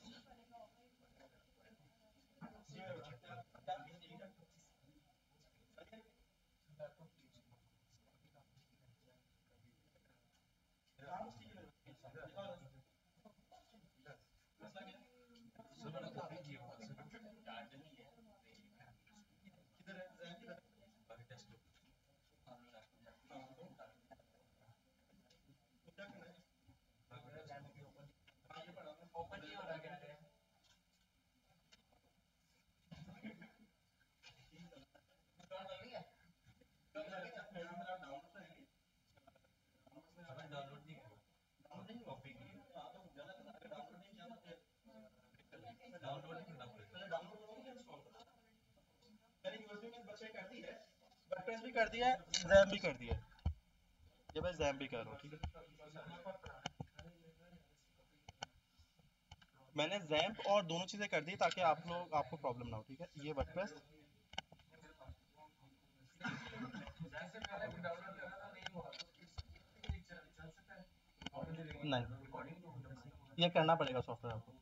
वर्डप्रेस भी कर दिया है, जैम भी कर दिया है, ये मैं जैम भी कर रहा हूँ, ठीक है। मैंने जैम्प और दोनों चीजें कर दी ताकि आपको प्रॉब्लम ना हो, ठीक है। ये वर्डप्रेस, नहीं ये करना पड़ेगा सॉफ्टवेयर आपको,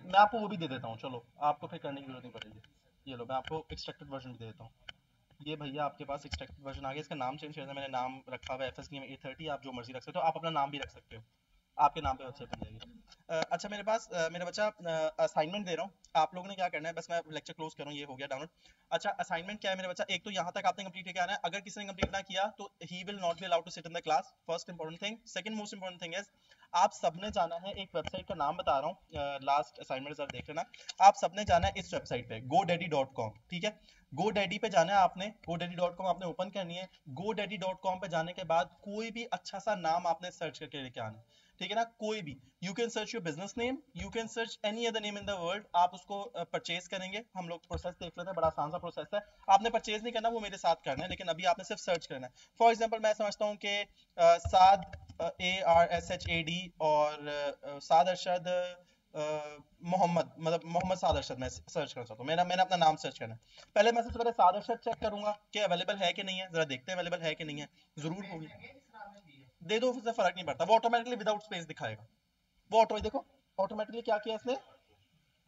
मैं आपको वो भी दे देता हूँ, चलो आपको फिर करने की जरूरत नहीं पड़ेगी। ये लो मैं आपको एक्सट्रैक्टेड वर्जन भी दे देता हूँ। ये भैया आपके पास एक्सट्रैक्टेड वर्जन आ गया, इसका नाम चेंज करना है, मैंने नाम रखा हुआ है FS Game A30, आप जो मर्जी रख सकते हो, आप अपना नाम भी रख सकते हो, आपके नाम पे वेबसाइट बन जाएगी। अच्छा मेरे पास मेरा बच्चा असाइनमेंट दे रहा हूँ, आप लोगों ने क्या करना है, बस मैं लेक्चर क्लोज कर रहा हूँ, ये हो गया डाउनलोड। अच्छा असाइनमेंट क्या है मेरे बच्चा, एक तो यहाँ तक आपने कंप्लीट करके आना है, अगर किसी ने कंप्लीट ना किया तो he will not be allowed to sit in the class, first important thing. Second most important thing is आप सबने जाना है, एक वेबसाइट का नाम बता रहा हूँ, लास्ट असाइनमेंट जरा देख लेना, आप सबने जाना है इस वेबसाइट पे godaddy.com, ठीक है। GoDaddy पे जाना है आपने, godaddy.com आपने ओपन करनी है। godaddy.com पे जाने के बाद कोई भी अच्छा सा नाम आपने सर्च करके लेके आना है, ठीक है ना, कोई भी। You can search your business name, you can search any other name in the world, आप उसको परचेज करेंगे। हम लोग प्रोसेस देख लेते हैं, बड़ा आसान सा प्रोसेस है, आपने परचेज नहीं करना, वो मेरे साथ करना है, लेकिन अभी आपने सिर्फ सर्च करना है। फॉर एग्जाम्पल मैं समझता हूँ कि साद ARSHAD और साद अरशद मोहम्मद, मतलब मोहम्मद साद अरशद मैं सर्च करना चाहता हूँ, मैंने अपना नाम सर्च करना है। पहले मैं सबसे पहले साद अरशद चेक करूंगा कि अवेलेबल है कि नहीं है, जरा देखते हैं अवेलेबल है कि नहीं है, जरूर होगी, दे दो, उससे फर्क नहीं पड़ता, वो ऑटोमेटिकली विदाउट स्पेस दिखाएगा, वो ऑटो देखो ऑटोमेटिकली क्या किया इसने,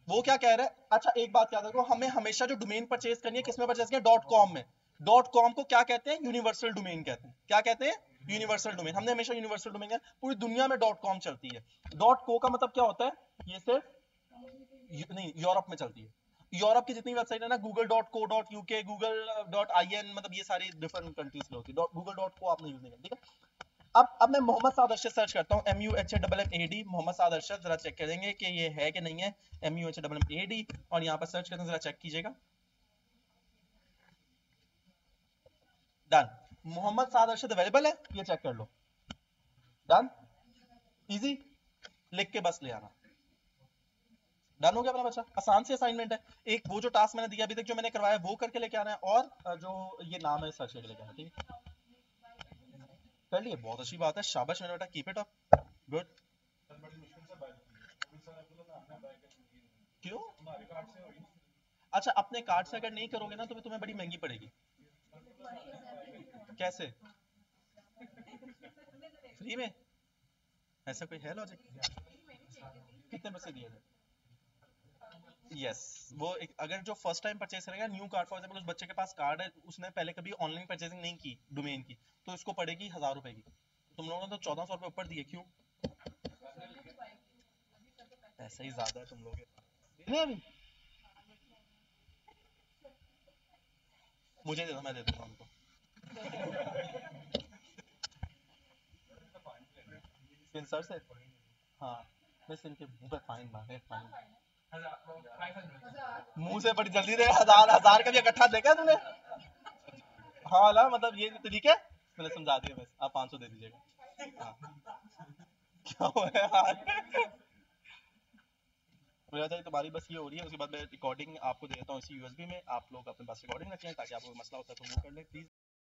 वो क्या कह रहा है। अच्छा एक बात याद रखो, हमें हमेशा जो डोमेन परचेज करनी है, किसमें परचेज करनी है, .com में। .com को क्या कहते हैं, यूनिवर्सल डोमेन कहते हैं, क्या कहते हैं, यूनिवर्सल डोमेन, हमने हमेशा यूनिवर्सल डोमेन है, पूरी दुनिया में .com चलती है। .co का मतलब क्या होता है, ये सिर्फ नहीं यूरोप में चलती है, यूरोप की जितनी वेबसाइट है ना, google.co.uk, google.in, मतलब ये सारी डिफरेंट कंट्रीज में होती है, google.co आपने यूज नहीं करना, ठीक है। अब मैं मोहम्मद साद अरशद सर्च करता हूँ, MUHAMMAD, मोहम्मद साद अरशद, जरा चेक करेंगे कि ये है कि नहीं है, MUHAMMAD, और यहाँ पर सर्च करते हैं, जरा चेक कीजिएगा, डन। मोहम्मद साद अरशद अवेलेबल है, ये चेक कर लो, डन, इजी, लिख के बस ले आना, डन हो गया अपना बच्चा, आसान से असाइनमेंट है। एक वो जो टास्क मैंने दिया अभी तक जो मैंने करवाया वो करके लेके आना है, और जो ये नाम है सर्च करके लेके आना, ठीक है, कर लिए, बहुत अच्छी बात है, शाबाश मेरा बेटा, कीप इट अप, गुड। क्यों, अच्छा अपने कार्ड से अगर नहीं करोगे ना तो तुम्हें बड़ी महंगी पड़ेगी, कैसे, फ्री में, ऐसा कोई है लॉजिक, कितने पैसे दिए थे, यस वो अगर जो फर्स्ट टाइम परचेज करेगा न्यू कार्ड, फॉर एग्जांपल उस बच्चे के पास कार्ड है, उसने पहले कभी ऑनलाइन परचेजिंग नहीं की डोमेन की, तो इसको पड़ेगी 1000 रुपए की, तुम लोगों ने तो 1400 रुपए ऊपर दिए, क्यों, ऐसा ही ज्यादा है तुम लोग, देने अभी, मुझे दे दो, मैं दे दूंगा उनको, किन सर से, हाँ बस इनके मुंह पे फाइन मारे, फाइन मुंह से बड़ी जल्दी दे, 1000 का भी इकट्ठा देखा तुमने, हाँ ना, मतलब ये तरीके, मैंने समझा दिया, बस आप 500 दे दीजिएगा, हाँ क्या हुआ है यार, मुझे लगता है तुम्हारी बस ये हो रही है, उसके बाद मैं रिकॉर्डिंग आपको दे देता हूँ इसी USB में, आप लोग अपने पास रिकॉर्डिंग रखें, ताकि आपको मसला होता है तो वो कर लें प्लीज।